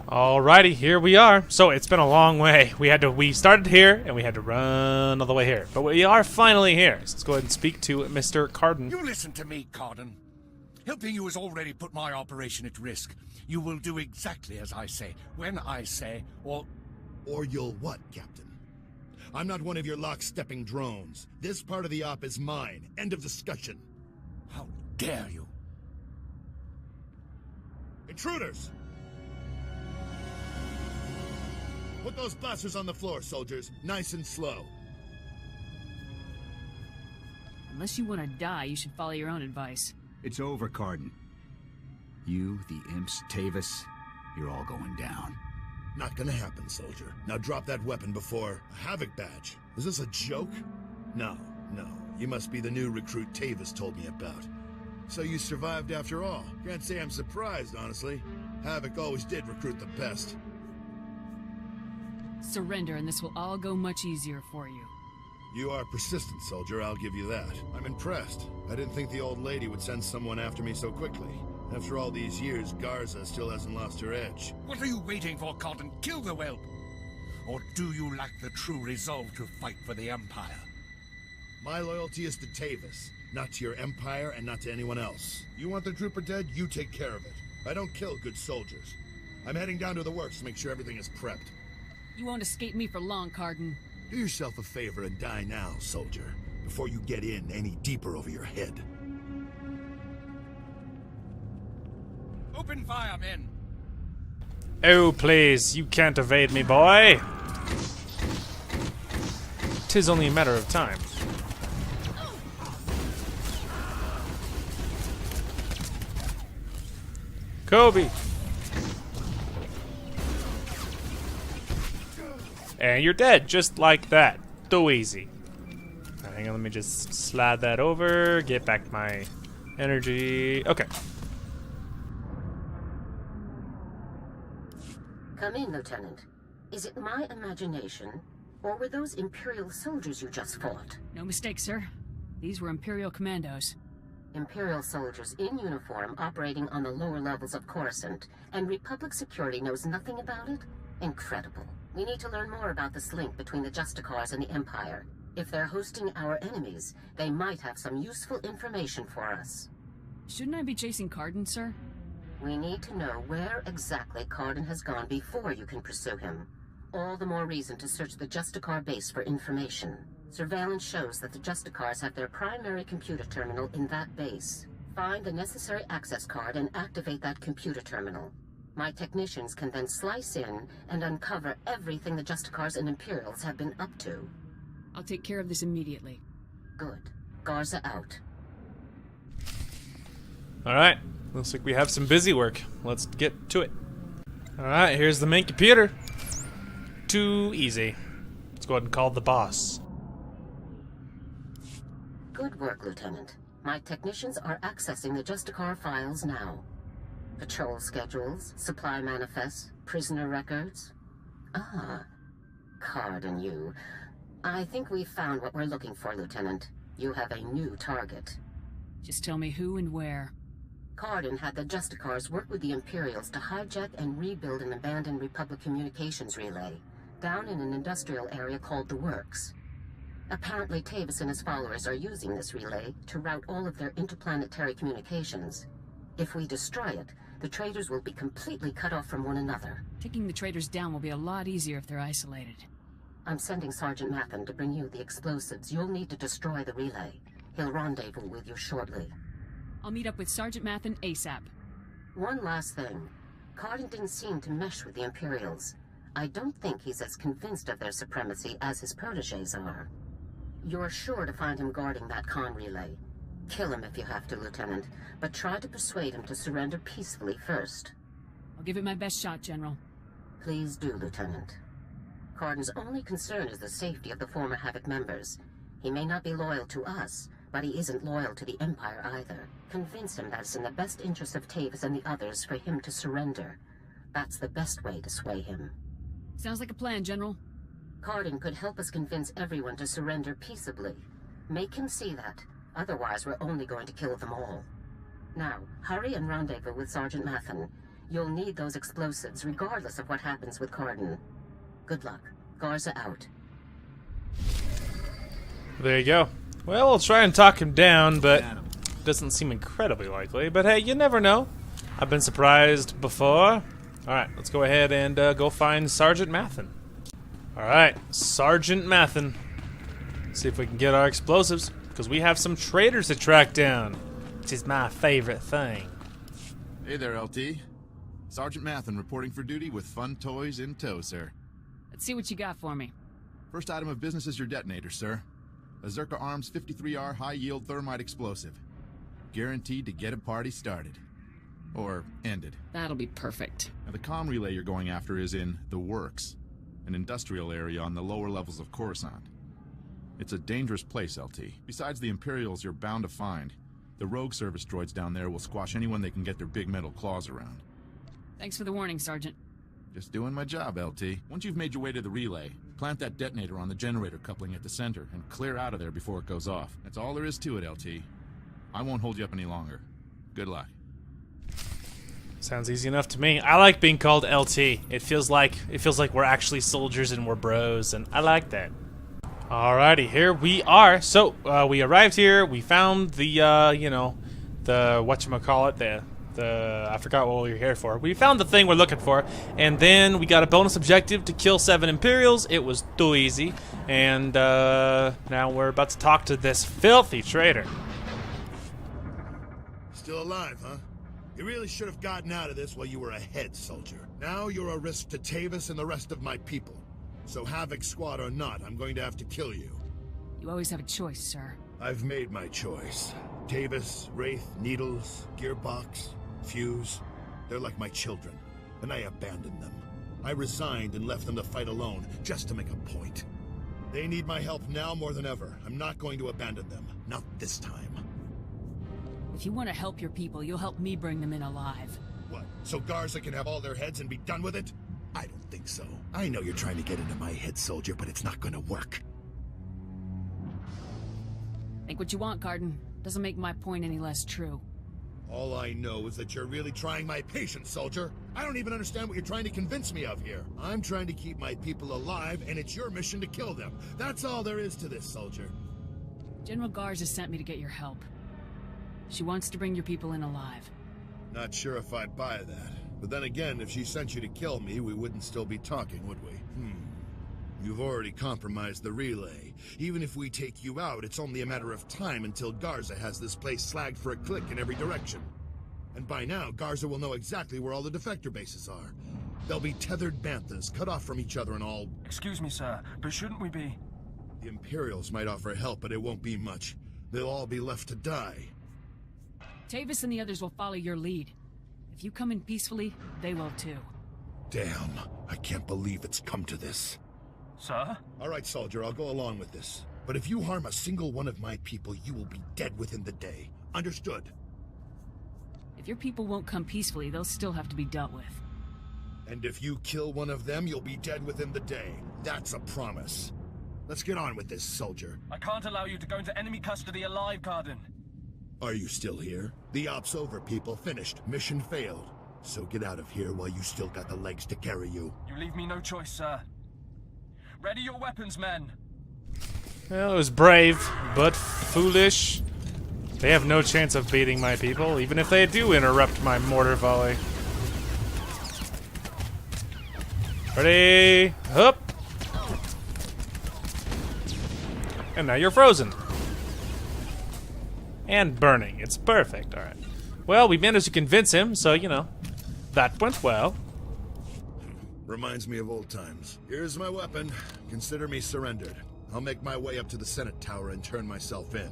Alrighty, here we are. So, it's been a long way. We started here, and we had to run all the way here. But we are finally here. So let's go ahead and speak to Mr. Cardin. You listen to me, Cardin. Helping you has already put my operation at risk. You will do exactly as I say, when I say, or you'll what, Captain? I'm not one of your lock-stepping drones. This part of the op is mine. End of discussion. How dare you? Intruders! Put those blasters on the floor, soldiers. Nice and slow. Unless you want to die, you should follow your own advice. It's over, Cardin. You, the imps, Tavis, you're all going down. Not gonna happen, soldier. Now drop that weapon before... A Havoc badge? Is this a joke? No. You must be the new recruit Tavis told me about. So you survived after all. Can't say I'm surprised, honestly. Havoc always did recruit the best. Surrender, and this will all go much easier for you. You are persistent, soldier, I'll give you that. I'm impressed. I didn't think the old lady would send someone after me so quickly. After all these years, Garza still hasn't lost her edge. What are you waiting for, Cardin? Kill the whelp! Or do you lack the true resolve to fight for the Empire? My loyalty is to Tavis, not to your Empire and not to anyone else. You want the trooper dead? You take care of it. I don't kill good soldiers. I'm heading down to the works to make sure everything is prepped. You won't escape me for long, Cardin. Do yourself a favor and die now, soldier, before you get in any deeper over your head. Open fire, men! Oh, please, you can't evade me, boy. 'Tis only a matter of time. Kobe! And you're dead, just like that. Too easy. Hang on, let me just slide that over, get back my energy. Okay. Come in, Lieutenant. Is it my imagination, or were those Imperial soldiers you just fought? No mistake, sir. These were Imperial commandos. Imperial soldiers in uniform operating on the lower levels of Coruscant, and Republic security knows nothing about it? Incredible. We need to learn more about this link between the Justicars and the Empire. If they're hosting our enemies, they might have some useful information for us. Shouldn't I be chasing Cardin, sir? We need to know where exactly Cardin has gone before you can pursue him. All the more reason to search the Justicar base for information. Surveillance shows that the Justicars have their primary computer terminal in that base. Find the necessary access card and activate that computer terminal. My technicians can then slice in and uncover everything the Justicars and Imperials have been up to. I'll take care of this immediately. Good. Garza out. Alright, looks like we have some busy work. Let's get to it. Alright, here's the main computer. Too easy. Let's go ahead and call the boss. Good work, Lieutenant. My technicians are accessing the Justicar files now. Patrol schedules, supply manifests, prisoner records. Ah, Card and you. I think we've found what we're looking for, Lieutenant. You have a new target. Just tell me who and where. Cardin had the Justicars work with the Imperials to hijack and rebuild an abandoned Republic communications relay down in an industrial area called the Works. Apparently, Tavis and his followers are using this relay to route all of their interplanetary communications. If we destroy it, the traitors will be completely cut off from one another. Taking the traitors down will be a lot easier if they're isolated. I'm sending Sergeant Mathen to bring you the explosives you'll need to destroy the relay. He'll rendezvous with you shortly. I'll meet up with Sergeant Mathen ASAP. One last thing. Cardin didn't seem to mesh with the Imperials. I don't think he's as convinced of their supremacy as his protégés are. You're sure to find him guarding that con relay. Kill him if you have to, Lieutenant, but try to persuade him to surrender peacefully first. I'll give it my best shot, General. Please do, Lieutenant. Cardin's only concern is the safety of the former Havoc members. He may not be loyal to us, but he isn't loyal to the Empire either. Convince him that it's in the best interest of Tavis and the others for him to surrender. That's the best way to sway him. Sounds like a plan, General. Cardin could help us convince everyone to surrender peaceably. Make him see that. Otherwise, we're only going to kill them all. Now, hurry and rendezvous with Sergeant Mathen. You'll need those explosives, regardless of what happens with Cardin. Good luck. Garza out. There you go. Well, we'll try and talk him down, but it doesn't seem incredibly likely. But hey, you never know. I've been surprised before. Alright, let's go ahead and go find Sergeant Mathen. Alright, Sergeant Mathen. See if we can get our explosives, because we have some traitors to track down, which is my favorite thing. Hey there, LT. Sergeant Mathen reporting for duty with fun toys in tow, sir. Let's see what you got for me. First item of business is your detonator, sir. A Zerka Arms 53R high-yield thermite explosive. Guaranteed to get a party started. Or ended. That'll be perfect. Now, the comm relay you're going after is in the Works, an industrial area on the lower levels of Coruscant. It's a dangerous place, LT. Besides the Imperials you're bound to find, the rogue service droids down there will squash anyone they can get their big metal claws around. Thanks for the warning, Sergeant. Just doing my job, LT. Once you've made your way to the relay, plant that detonator on the generator coupling at the center and clear out of there before it goes off. That's all there is to it, LT. I won't hold you up any longer. Good luck. Sounds easy enough to me. I like being called LT. It feels like we're actually soldiers and we're bros, and I like that. Alrighty, here we are. So we arrived here. We found the the whatchamacallit, the I forgot what we were here for. We found the thing we're looking for, and then we got a bonus objective to kill 7 Imperials. It was too easy, and now we're about to talk to this filthy traitor. Still alive, huh? You really should have gotten out of this while you were ahead, soldier. Now you're a risk to Tavis and the rest of my people. So Havoc Squad or not, I'm going to have to kill you. You always have a choice, sir. I've made my choice. Tavis, Wraith, Needles, Gearbox, Fuse. They're like my children, and I abandoned them. I resigned and left them to fight alone, just to make a point. They need my help now more than ever. I'm not going to abandon them. Not this time. If you want to help your people, you'll help me bring them in alive. What, so Garza can have all their heads and be done with it? I don't think so. I know you're trying to get into my head, soldier, but it's not gonna work. Think what you want, Cardin. Doesn't make my point any less true. All I know is that you're really trying my patience, soldier. I don't even understand what you're trying to convince me of here. I'm trying to keep my people alive, and it's your mission to kill them. That's all there is to this, soldier. General Garza sent me to get your help. She wants to bring your people in alive. Not sure if I'd buy that. But then again, if she sent you to kill me, we wouldn't still be talking, would we? You've already compromised the relay. Even if we take you out, it's only a matter of time until Garza has this place slagged for a click in every direction. And by now, Garza will know exactly where all the defector bases are. They'll be tethered banthas, cut off from each other and all... Excuse me, sir, but shouldn't we be... The Imperials might offer help, but it won't be much. They'll all be left to die. Tavis and the others will follow your lead. If you come in peacefully, they will too. Damn, I can't believe it's come to this. Sir? All right, soldier, I'll go along with this. But if you harm a single one of my people, you will be dead within the day. Understood? If your people won't come peacefully, they'll still have to be dealt with. And if you kill one of them, you'll be dead within the day. That's a promise. Let's get on with this, soldier. I can't allow you to go into enemy custody alive, Cardin. Are you still here? The op's over, people. Finished. Mission failed. So get out of here while you still got the legs to carry you. You leave me no choice, sir. Ready your weapons, men. Well, it was brave, but foolish. They have no chance of beating my people, even if they do interrupt my mortar volley. Ready? Up! And now you're frozen. And burning. It's perfect, alright. Well, we managed to convince him, so, you know, that went well. Reminds me of old times. Here's my weapon. Consider me surrendered. I'll make my way up to the Senate Tower and turn myself in.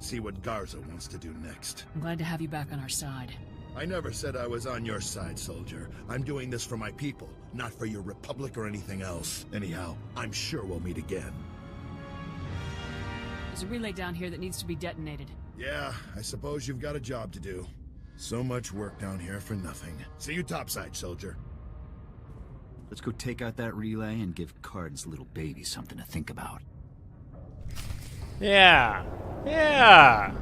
See what Garza wants to do next. I'm glad to have you back on our side. I never said I was on your side, soldier. I'm doing this for my people, not for your republic or anything else. Anyhow, I'm sure we'll meet again. There's a relay down here that needs to be detonated. Yeah, I suppose you've got a job to do. So much work down here for nothing. See you topside, soldier. Let's go take out that relay and give Cardin's little baby something to think about. Yeah. Yeah.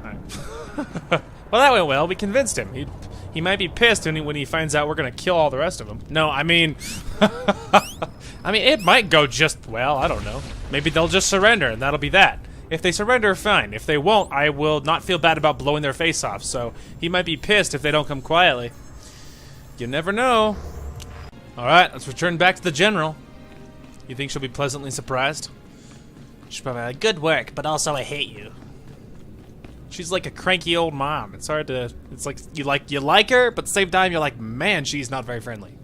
Well, that went well. We convinced him. He might be pissed when he finds out we're gonna kill all the rest of them. No, I mean... I mean, it might go just well. I don't know. Maybe they'll just surrender, and that'll be that. If they surrender, fine. If they won't, I will not feel bad about blowing their face off. So he might be pissed if they don't come quietly. You never know. Alright, let's return back to the General. You think she'll be pleasantly surprised? She's probably like, good work, but also I hate you. She's like a cranky old mom. It's hard to... It's like you like her, but at the same time you're like, man, she's not very friendly.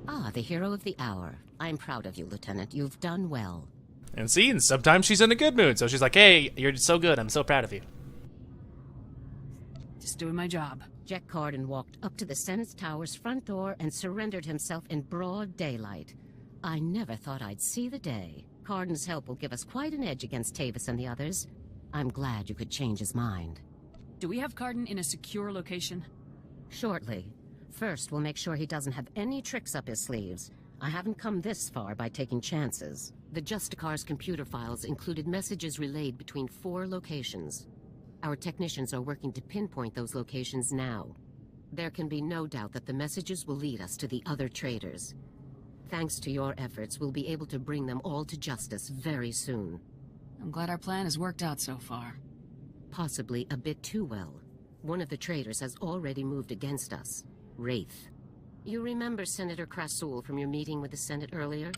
Ah, the hero of the hour. I'm proud of you, Lieutenant. You've done well. And see, and sometimes she's in a good mood, so she's like, hey, you're so good, I'm so proud of you. Just doing my job. Jack Cardin walked up to the Senate Tower's front door and surrendered himself in broad daylight. I never thought I'd see the day. Cardin's help will give us quite an edge against Tavis and the others. I'm glad you could change his mind. Do we have Cardin in a secure location? Shortly. First, we'll make sure he doesn't have any tricks up his sleeves. I haven't come this far by taking chances. The Justicar's computer files included messages relayed between 4 locations. Our technicians are working to pinpoint those locations now. There can be no doubt that the messages will lead us to the other traitors. Thanks to your efforts, we'll be able to bring them all to justice very soon. I'm glad our plan has worked out so far. Possibly a bit too well. One of the traitors has already moved against us. Wraith. You remember Senator Krasul from your meeting with the Senate earlier?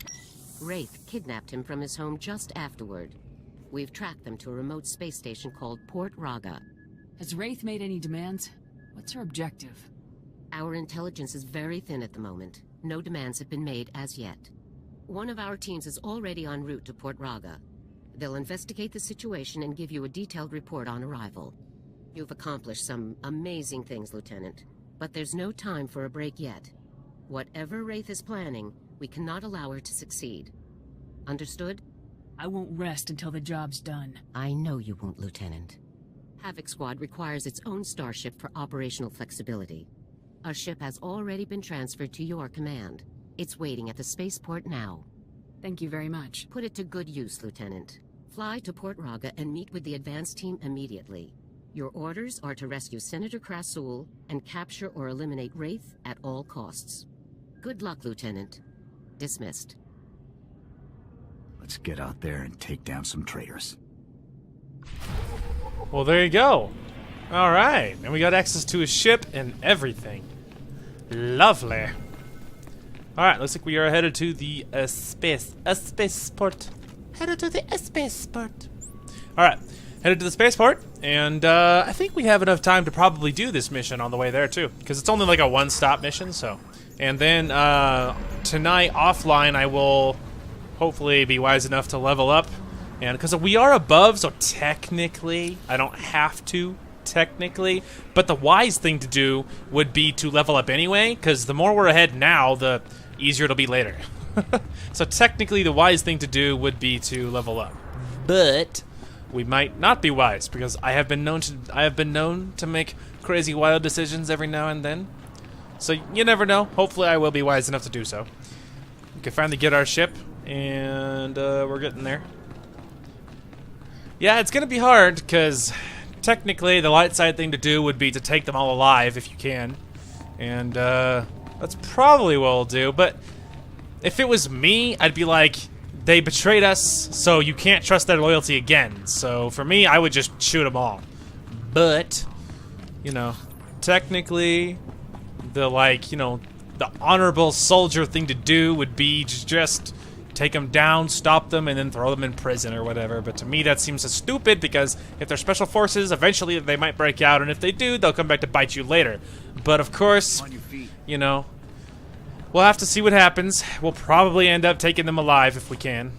Wraith kidnapped him from his home just afterward. We've tracked them to a remote space station called Port Raga. Has Wraith made any demands? What's her objective? Our intelligence is very thin at the moment. No demands have been made as yet. One of our teams is already en route to Port Raga. They'll investigate the situation and give you a detailed report on arrival. You've accomplished some amazing things, Lieutenant. But there's no time for a break yet. Whatever Wraith is planning, we cannot allow her to succeed. Understood? I won't rest until the job's done. I know you won't, Lieutenant. Havoc Squad requires its own starship for operational flexibility. A ship has already been transferred to your command. It's waiting at the spaceport now. Thank you very much. Put it to good use, Lieutenant. Fly to Port Raga and meet with the advance team immediately. Your orders are to rescue Senator Krasul and capture or eliminate Wraith at all costs. Good luck, Lieutenant. Dismissed. Let's get out there and take down some traitors. Well, there you go. Alright, and we got access to his ship and everything. Lovely. Alright, looks like we are headed to the spaceport. Headed to the spaceport. Alright, headed to the spaceport, and I think we have enough time to probably do this mission on the way there too, because it's only like a one-stop mission, so. And then tonight offline I will hopefully be wise enough to level up, and because we are above, so technically I don't have to, technically, but the wise thing to do would be to level up anyway, because the more we're ahead now, the easier it'll be later. So technically the wise thing to do would be to level up, but we might not be wise, because I have been known to make crazy wild decisions every now and then. So you never know. Hopefully I will be wise enough to do so. We can finally get our ship, and we're getting there. Yeah, it's gonna be hard, because technically the light side thing to do would be to take them all alive if you can, and that's probably what we'll do. But if it was me, I'd be like, they betrayed us, so you can't trust their loyalty again. So for me, I would just shoot them all. But, you know, technically, the, like, you know, the honorable soldier thing to do would be to just take them down, stop them, and then throw them in prison or whatever. But to me, that seems so stupid, because if they're special forces, eventually they might break out, and if they do, they'll come back to bite you later. But of course, you know, we'll have to see what happens. We'll probably end up taking them alive if we can.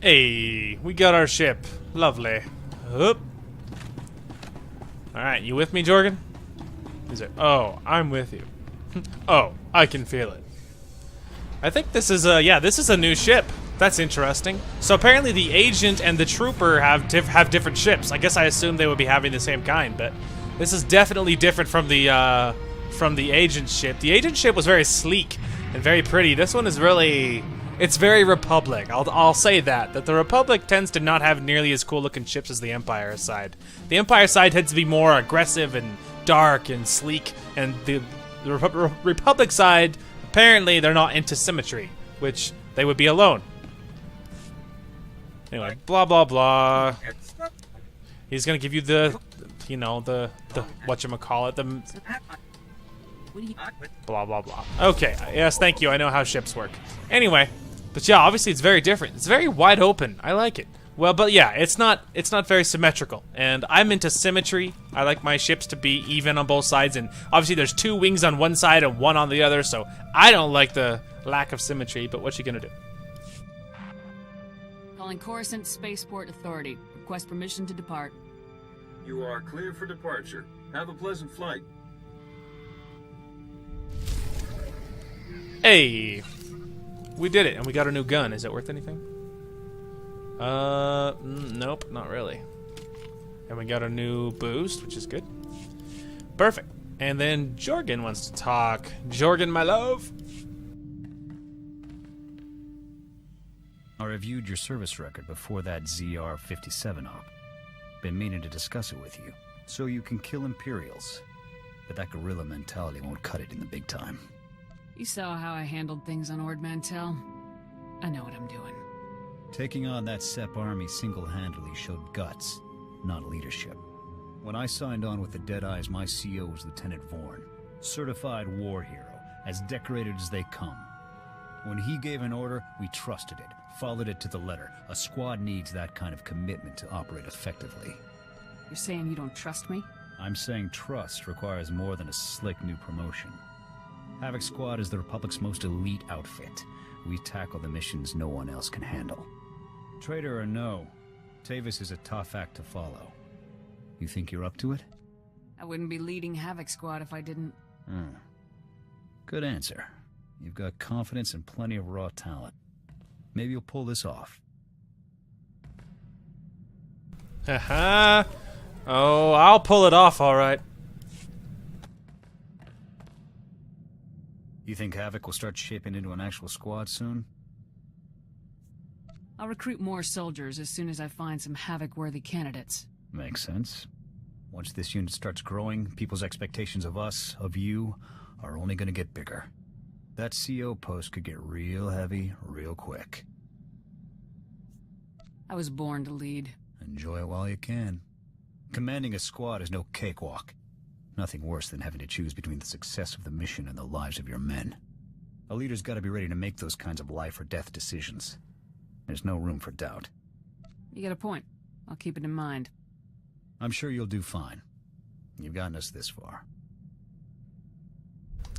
Hey, we got our ship. Lovely. Oop. Alright, you with me, Jorgen? Is it? Oh, I'm with you. Oh, I can feel it. I think this is a, yeah, this is a new ship. That's interesting. So apparently the agent and the trooper have different ships. I guess I assumed they would be having the same kind, but this is definitely different from the agent ship. The agent ship was very sleek and very pretty. This one is really, it's very Republic. I'll say that the Republic tends to not have nearly as cool looking ships as the Empire side. The Empire side tends to be more aggressive and dark and sleek, and the Republic side, apparently they're not into symmetry, which they would be alone. Anyway, blah blah blah. He's gonna give you the, you know, the whatchamacallit, the blah blah blah. Okay, yes, thank you. I know how ships work. Anyway. But yeah, obviously it's very different. It's very wide open. I like it. Well, but yeah, it's not very symmetrical. And I'm into symmetry. I like my ships to be even on both sides. And obviously there's 2 wings on one side and 1 on the other. So I don't like the lack of symmetry. But what's she gonna do? Calling Coruscant Spaceport Authority. Request permission to depart. You are clear for departure. Have a pleasant flight. Hey. We did it, and we got a new gun. Is it worth anything? Nope, not really. And we got a new boost, which is good. Perfect. And then Jorgen wants to talk. Jorgen, my love. I reviewed your service record before that ZR-57 op. Been meaning to discuss it with you, so you can kill Imperials. But that guerrilla mentality won't cut it in the big time. You saw how I handled things on Ord Mantell. I know what I'm doing. Taking on that SEP army single-handedly showed guts, not leadership. When I signed on with the Deadeyes, my CO was Lieutenant Vorn, certified war hero, as decorated as they come. When he gave an order, we trusted it, followed it to the letter. A squad needs that kind of commitment to operate effectively. You're saying you don't trust me? I'm saying trust requires more than a slick new promotion. Havoc Squad is the Republic's most elite outfit. We tackle the missions no one else can handle. Traitor or no, Tavis is a tough act to follow. You think you're up to it? I wouldn't be leading Havoc Squad if I didn't. Good answer. You've got confidence and plenty of raw talent. Maybe you'll pull this off. Haha. Oh, I'll pull it off, all right. You think Havoc will start shaping into an actual squad soon? I'll recruit more soldiers as soon as I find some Havoc-worthy candidates. Makes sense. Once this unit starts growing, people's expectations of us, of you, are only gonna get bigger. That CO post could get real heavy, real quick. I was born to lead. Enjoy it while you can. Commanding a squad is no cakewalk. Nothing worse than having to choose between the success of the mission and the lives of your men. A leader's gotta be ready to make those kinds of life or death decisions. There's no room for doubt. You got a point. I'll keep it in mind. I'm sure you'll do fine. You've gotten us this far.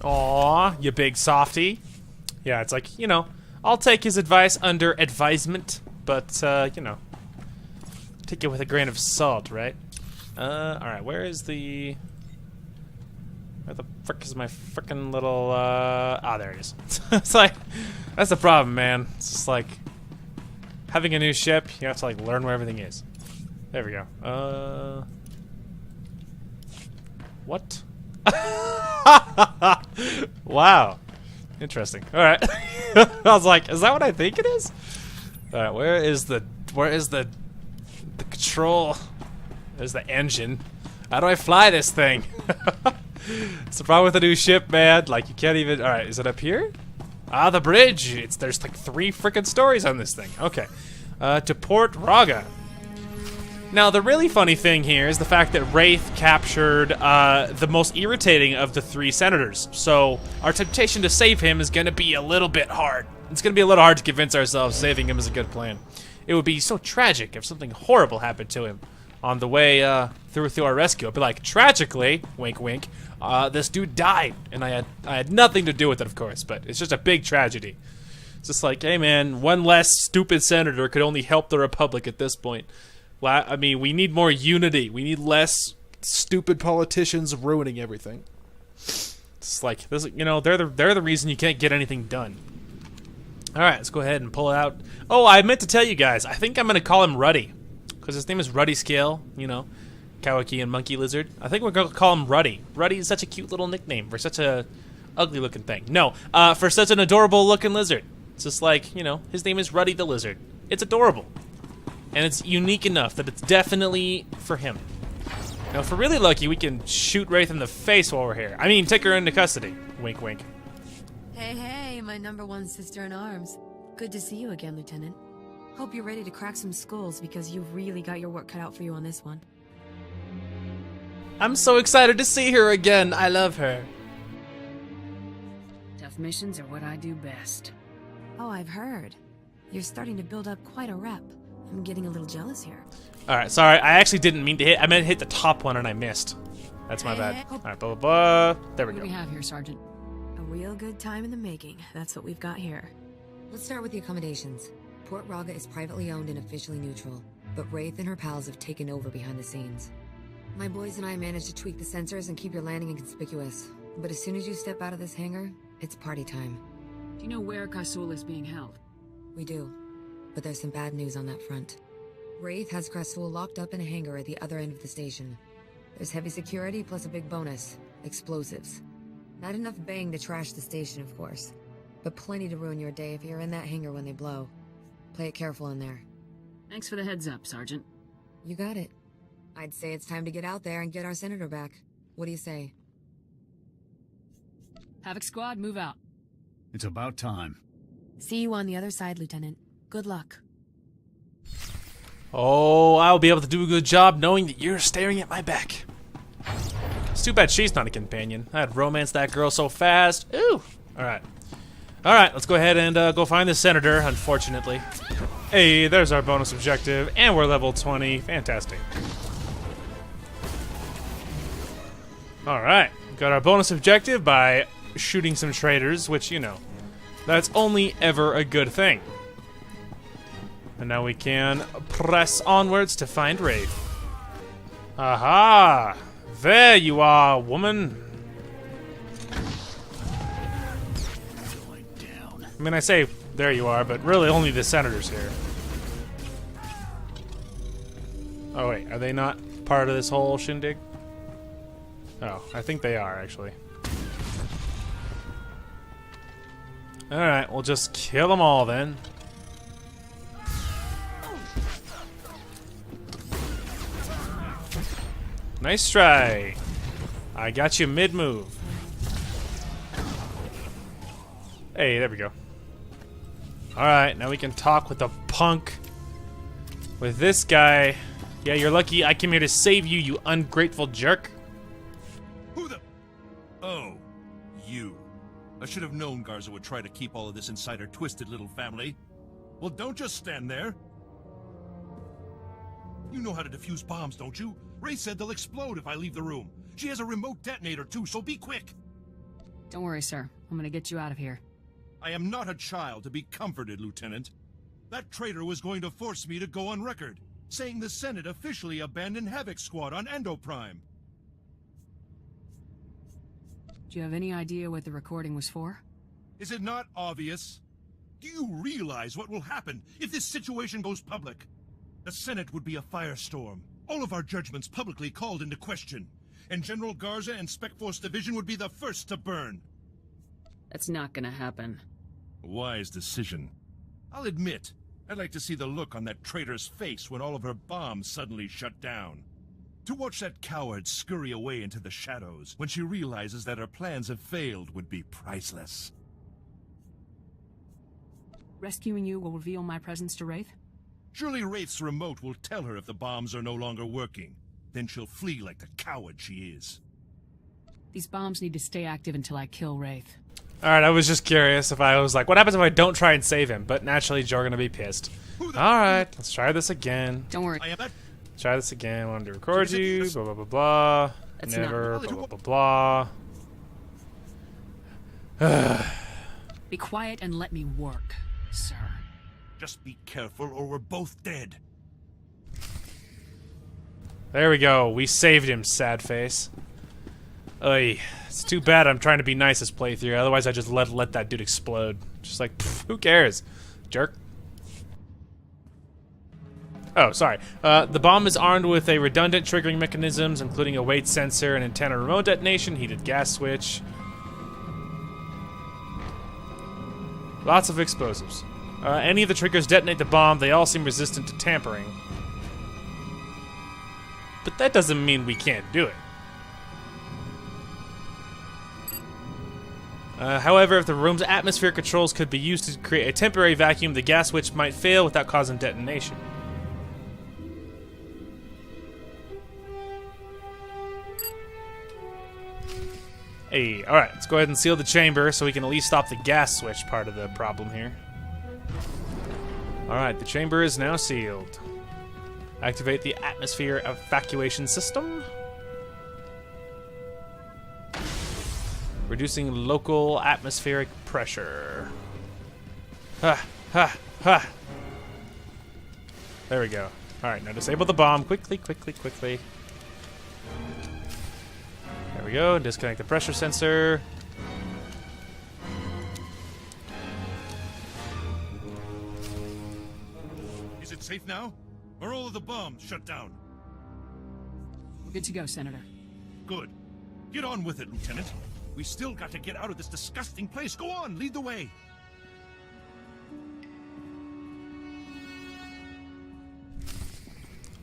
Aw, you big softy. Yeah, it's like, you know, I'll take his advice under advisement, but, you know, take it with a grain of salt, right? Alright, where is the... Where the frick is my frickin' little, ah, there it is. It's like, that's the problem, man. It's just like, having a new ship, you have to, like, learn where everything is. There we go. What? Wow. Interesting. Alright. I was like, is that what I think it is? Alright, where is the control? There's the engine. How do I fly this thing? It's the problem with the new ship, man. Like, you can't even... Alright, is it up here? Ah, the bridge. There's like 3 freaking stories on this thing. Okay. To Port Raga. Now, the really funny thing here is the fact that Wraith captured the most irritating of the 3 senators. So, our temptation to save him is going to be a little bit hard. It's going to be a little hard to convince ourselves saving him is a good plan. It would be so tragic if something horrible happened to him on the way through our rescue. I'd be like, tragically, wink wink, this dude died. And I had nothing to do with it, of course, but it's just a big tragedy. It's just like, hey man, one less stupid senator could only help the Republic at this point. I mean, we need more unity. We need less stupid politicians ruining everything. It's like, this, you know, they're the reason you can't get anything done. All right, let's go ahead and pull it out. Oh, I meant to tell you guys. I think I'm gonna call him Ruddy, because his name is Ruddy Scale. You know, Kawaki and Monkey Lizard. I think we're gonna call him Ruddy. Ruddy is such a cute little nickname for such a ugly-looking thing. No, for such an adorable-looking lizard. It's just like, you know, his name is Ruddy the Lizard. It's adorable. And it's unique enough that it's definitely for him. Now, if we're really lucky, we can shoot Wraith in the face while we're here. I mean, take her into custody. Wink, wink. Hey, hey, my #1 sister in arms. Good to see you again, Lieutenant. Hope you're ready to crack some skulls because you've really got your work cut out for you on this one. I'm so excited to see her again. I love her. Tough missions are what I do best. Oh, I've heard. You're starting to build up quite a rep. I'm getting a little jealous here. Alright, sorry. I actually didn't mean to hit. I meant to hit the top one and I missed. That's my bad. Alright, blah, blah, blah. There we go. What do we have here, Sergeant? A real good time in the making. That's what we've got here. Let's start with the accommodations. Port Raga is privately owned and officially neutral, but Wraith and her pals have taken over behind the scenes. My boys and I managed to tweak the sensors and keep your landing inconspicuous, but as soon as you step out of this hangar, it's party time. Do you know where Krasul is being held? We do, but there's some bad news on that front. Wraith has Krasul locked up in a hangar at the other end of the station. There's heavy security plus a big bonus, explosives. Not enough bang to trash the station, of course, but plenty to ruin your day if you're in that hangar when they blow. Play it careful in there. Thanks for the heads up, Sergeant. You got it. I'd say it's time to get out there and get our senator back. What do you say? Havoc Squad, move out. It's about time. See you on the other side, Lieutenant. Good luck. Oh, I'll be able to do a good job knowing that you're staring at my back. It's too bad she's not a companion. I'd romance that girl so fast. Ooh. Alright. Alright, let's go ahead and go find the senator, unfortunately. Hey, there's our bonus objective, and we're level 20. Fantastic. Alright, got our bonus objective by shooting some traitors, which, you know, that's only ever a good thing. And now we can press onwards to find Wraith. Aha! There you are, woman. I mean, I say there you are, but really only the senator's here. Oh wait, are they not part of this whole shindig? Oh, I think they are, actually. Alright, we'll just kill them all then. Nice try. I got you mid-move. Hey, there we go. Alright, now we can talk with the punk. With this guy. Yeah, you're lucky I came here to save you, you ungrateful jerk. Who the... Oh, you. I should have known Garza would try to keep all of this inside her twisted little family. Well, don't just stand there. You know how to defuse bombs, don't you? Ray said they'll explode if I leave the room. She has a remote detonator too, so be quick. Don't worry, sir. I'm gonna get you out of here. I am not a child to be comforted, Lieutenant. That traitor was going to force me to go on record, saying the Senate officially abandoned Havoc Squad on Endo Prime. Do you have any idea what the recording was for? Is it not obvious? Do you realize what will happen if this situation goes public? The Senate would be a firestorm. All of our judgments publicly called into question. And General Garza and Spec Force Division would be the first to burn. That's not gonna happen. A wise decision. I'll admit, I'd like to see the look on that traitor's face when all of her bombs suddenly shut down. To watch that coward scurry away into the shadows when she realizes that her plans have failed would be priceless. Rescuing you will reveal my presence to Wraith? Surely Wraith's remote will tell her if the bombs are no longer working. Then she'll flee like the coward she is. These bombs need to stay active until I kill Wraith. Alright, I was just curious if I was like, what happens if I don't try and save him? But naturally, you're gonna be pissed. Alright, let's try this again. Don't worry. Try this again. I wanted to record you. Blah, blah, blah, blah. That's Never. not... Blah, blah, blah. Be quiet and let me work, sir. Just be careful or we're both dead. There we go. We saved him, sad face. Oy. It's too bad I'm trying to be nice this playthrough. Otherwise, I just let that dude explode. Just like, pff, who cares? Jerk. Oh, sorry. The bomb is armed with a redundant triggering mechanisms, including a weight sensor, an antenna remote detonation, heated gas switch. Lots of explosives. Any of the triggers detonate the bomb. They all seem resistant to tampering. But that doesn't mean we can't do it. However, if the room's atmosphere controls could be used to create a temporary vacuum, the gas switch might fail without causing detonation. Hey, alright, let's go ahead and seal the chamber so we can at least stop the gas switch part of the problem here. Alright, the chamber is now sealed. Activate the atmosphere evacuation system. Reducing local atmospheric pressure. Ha, ha, ha. There we go. Alright, now disable the bomb quickly, quickly, quickly. There we go. Disconnect the pressure sensor. Is it safe now? Are all of the bombs shut down? We're good to go, Senator. Good. Get on with it, Lieutenant. We still got to get out of this disgusting place. Go on, lead the way.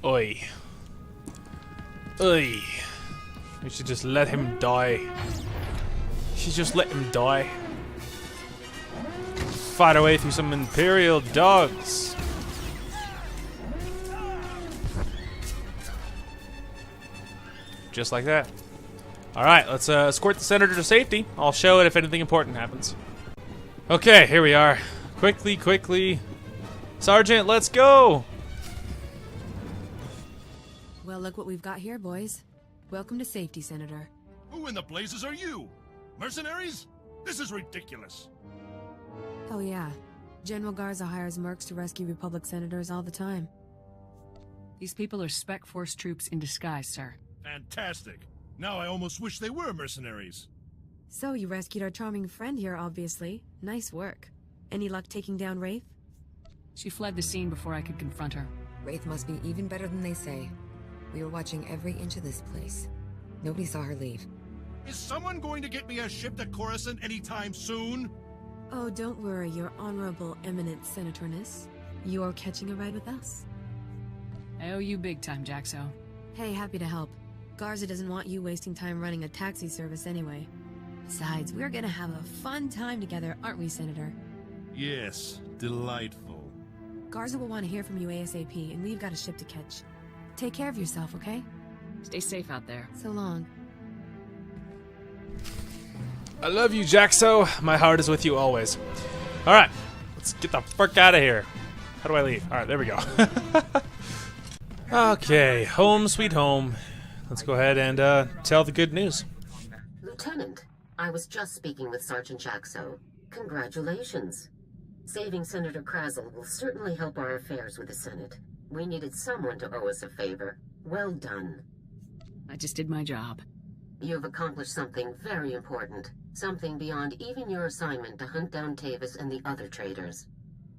Oi. Oi. We should just let him die. We should just let him die. Fight our way through some Imperial dogs. Just like that. Alright, let's escort the Senator to safety. I'll show it if anything important happens. Okay, here we are. Quickly, quickly. Sergeant, let's go! Well, look what we've got here, boys. Welcome to safety, Senator. Who in the blazes are you? Mercenaries? This is ridiculous. Oh yeah. General Garza hires mercs to rescue Republic senators all the time. These people are Spec Force troops in disguise, sir. Fantastic. Now I almost wish they were mercenaries. So you rescued our charming friend here, obviously. Nice work. Any luck taking down Wraith? She fled the scene before I could confront her. Wraith must be even better than they say. We were watching every inch of this place. Nobody saw her leave. Is someone going to get me a ship to Coruscant anytime soon? Oh, don't worry, Your Honorable Eminent Senatorness. You're catching a ride with us. I owe you big time, Jaxo. Hey, happy to help. Garza doesn't want you wasting time running a taxi service anyway. Besides, we're gonna have a fun time together, aren't we, Senator? Yes, delightful. Garza will want to hear from you ASAP, and we've got a ship to catch. Take care of yourself, okay? Stay safe out there. So long. I love you, Jaxo. My heart is with you always. Alright, let's get the fuck out of here. How do I leave? Alright, there we go. Okay, home sweet home. Let's go ahead and tell the good news. Lieutenant, I was just speaking with Sergeant Jaxo. Congratulations. Saving Senator Krazel will certainly help our affairs with the Senate. We needed someone to owe us a favor. Well done. I just did my job. You've accomplished something very important. Something beyond even your assignment to hunt down Tavis and the other traitors.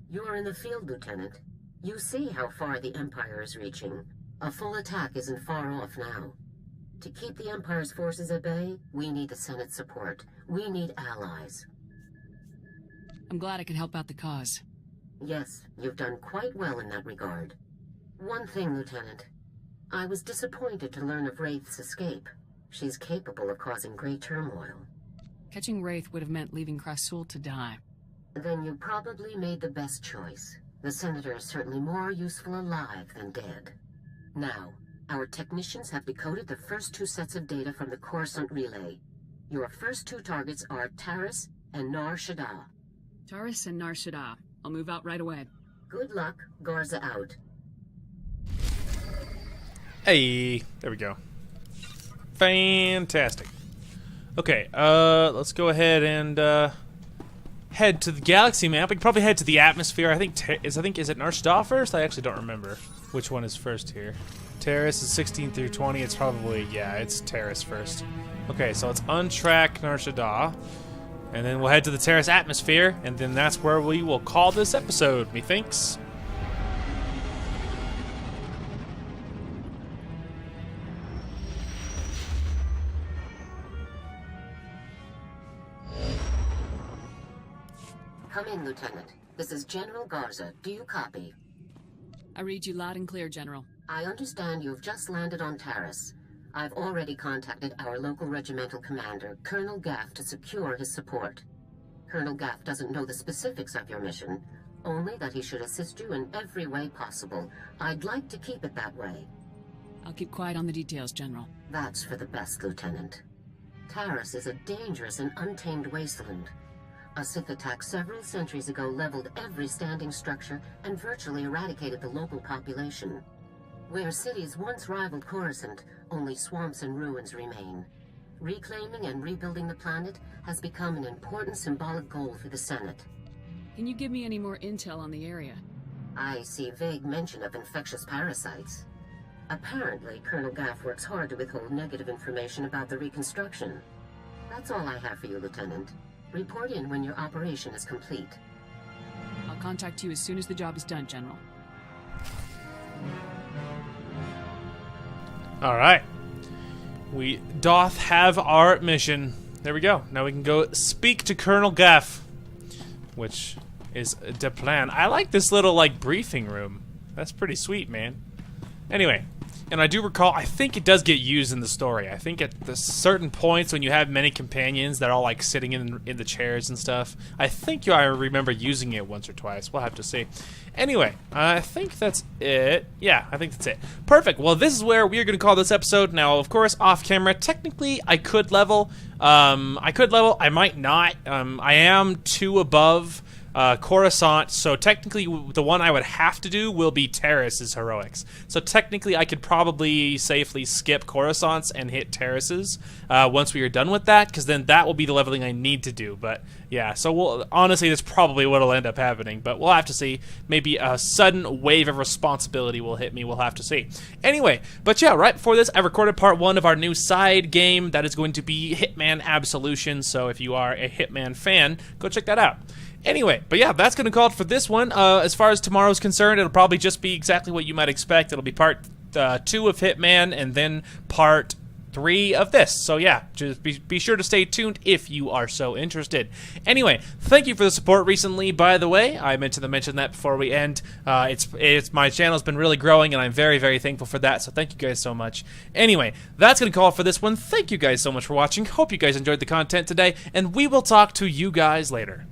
You're in the field, Lieutenant. You see how far the Empire is reaching. A full attack isn't far off now. To keep the Empire's forces at bay, we need the Senate support. We need allies. I'm glad I could help out the cause. Yes, you've done quite well in that regard. One thing, Lieutenant. I was disappointed to learn of Wraith's escape. She's capable of causing great turmoil. Catching Wraith would have meant leaving Krasul to die. Then you probably made the best choice. The Senator is certainly more useful alive than dead. Now, our technicians have decoded the first 2 sets of data from the Coruscant relay. Your first 2 targets are Taris and Nar Shaddaa. Taris and Nar Shaddaa. I'll move out right away. Good luck. Garza out. Hey, there we go. Fantastic. Okay, let's go ahead and head to the galaxy map. We can probably head to the atmosphere. I think is it Nar Shaddaa first? I actually don't remember which one is first here. Taris is 16 through 20. It's probably, yeah, it's Taris first. Okay, so let's untrack Nar Shaddaa, and then we'll head to the Taris atmosphere, and then that's where we will call this episode, methinks. Come in, Lieutenant. This is General Garza. Do you copy? I read you loud and clear, General. I understand you've just landed on Taris. I've already contacted our local regimental commander, Colonel Gaff, to secure his support. Colonel Gaff doesn't know the specifics of your mission, only that he should assist you in every way possible. I'd like to keep it that way. I'll keep quiet on the details, General. That's for the best, Lieutenant. Taris is a dangerous and untamed wasteland. A Sith attack several centuries ago leveled every standing structure and virtually eradicated the local population. Where cities once rivaled Coruscant, only swamps and ruins remain. Reclaiming and rebuilding the planet has become an important symbolic goal for the Senate. Can you give me any more intel on the area? I see vague mention of infectious parasites. Apparently, Colonel Gaff works hard to withhold negative information about the reconstruction. That's all I have for you, Lieutenant. Report in when your operation is complete. I'll contact you as soon as the job is done, General. Alright. We doth have our mission. There we go. Now we can go speak to Colonel Gaff, which is the plan. I like this little, like, briefing room. That's pretty sweet, man. Anyway, and I do recall, I think it does get used in the story. I think at the certain points when you have many companions that are all like sitting in the chairs and stuff, I think I remember using it once or twice. We'll have to see. Anyway, I think that's it. Yeah, I think that's it. Perfect. Well, this is where we are going to call this episode. Now, of course, off camera, technically I could level. I might not. I am 2 above Coruscant, so technically the one I would have to do will be Taris's heroics. So technically I could probably safely skip Coruscant's and hit Taris's once we are done with that, because then that will be the leveling I need to do. But yeah, so honestly that's probably what will end up happening, but we'll have to see. Maybe a sudden wave of responsibility will hit me. We'll have to see. Anyway, but yeah, right before this I recorded part 1 of our new side game that is going to be Hitman Absolution, so if you are a Hitman fan, go check that out. Anyway, but yeah, that's going to call it for this one. As far as tomorrow's concerned, it'll probably just be exactly what you might expect. It'll be part 2 of Hitman, and then part 3 of this. So yeah, just be sure to stay tuned if you are so interested. Anyway, thank you for the support recently, by the way. I meant to mention that before we end. It's my channel's been really growing, and I'm very, very thankful for that, so thank you guys so much. Anyway, that's going to call it for this one. Thank you guys so much for watching. Hope you guys enjoyed the content today, and we will talk to you guys later.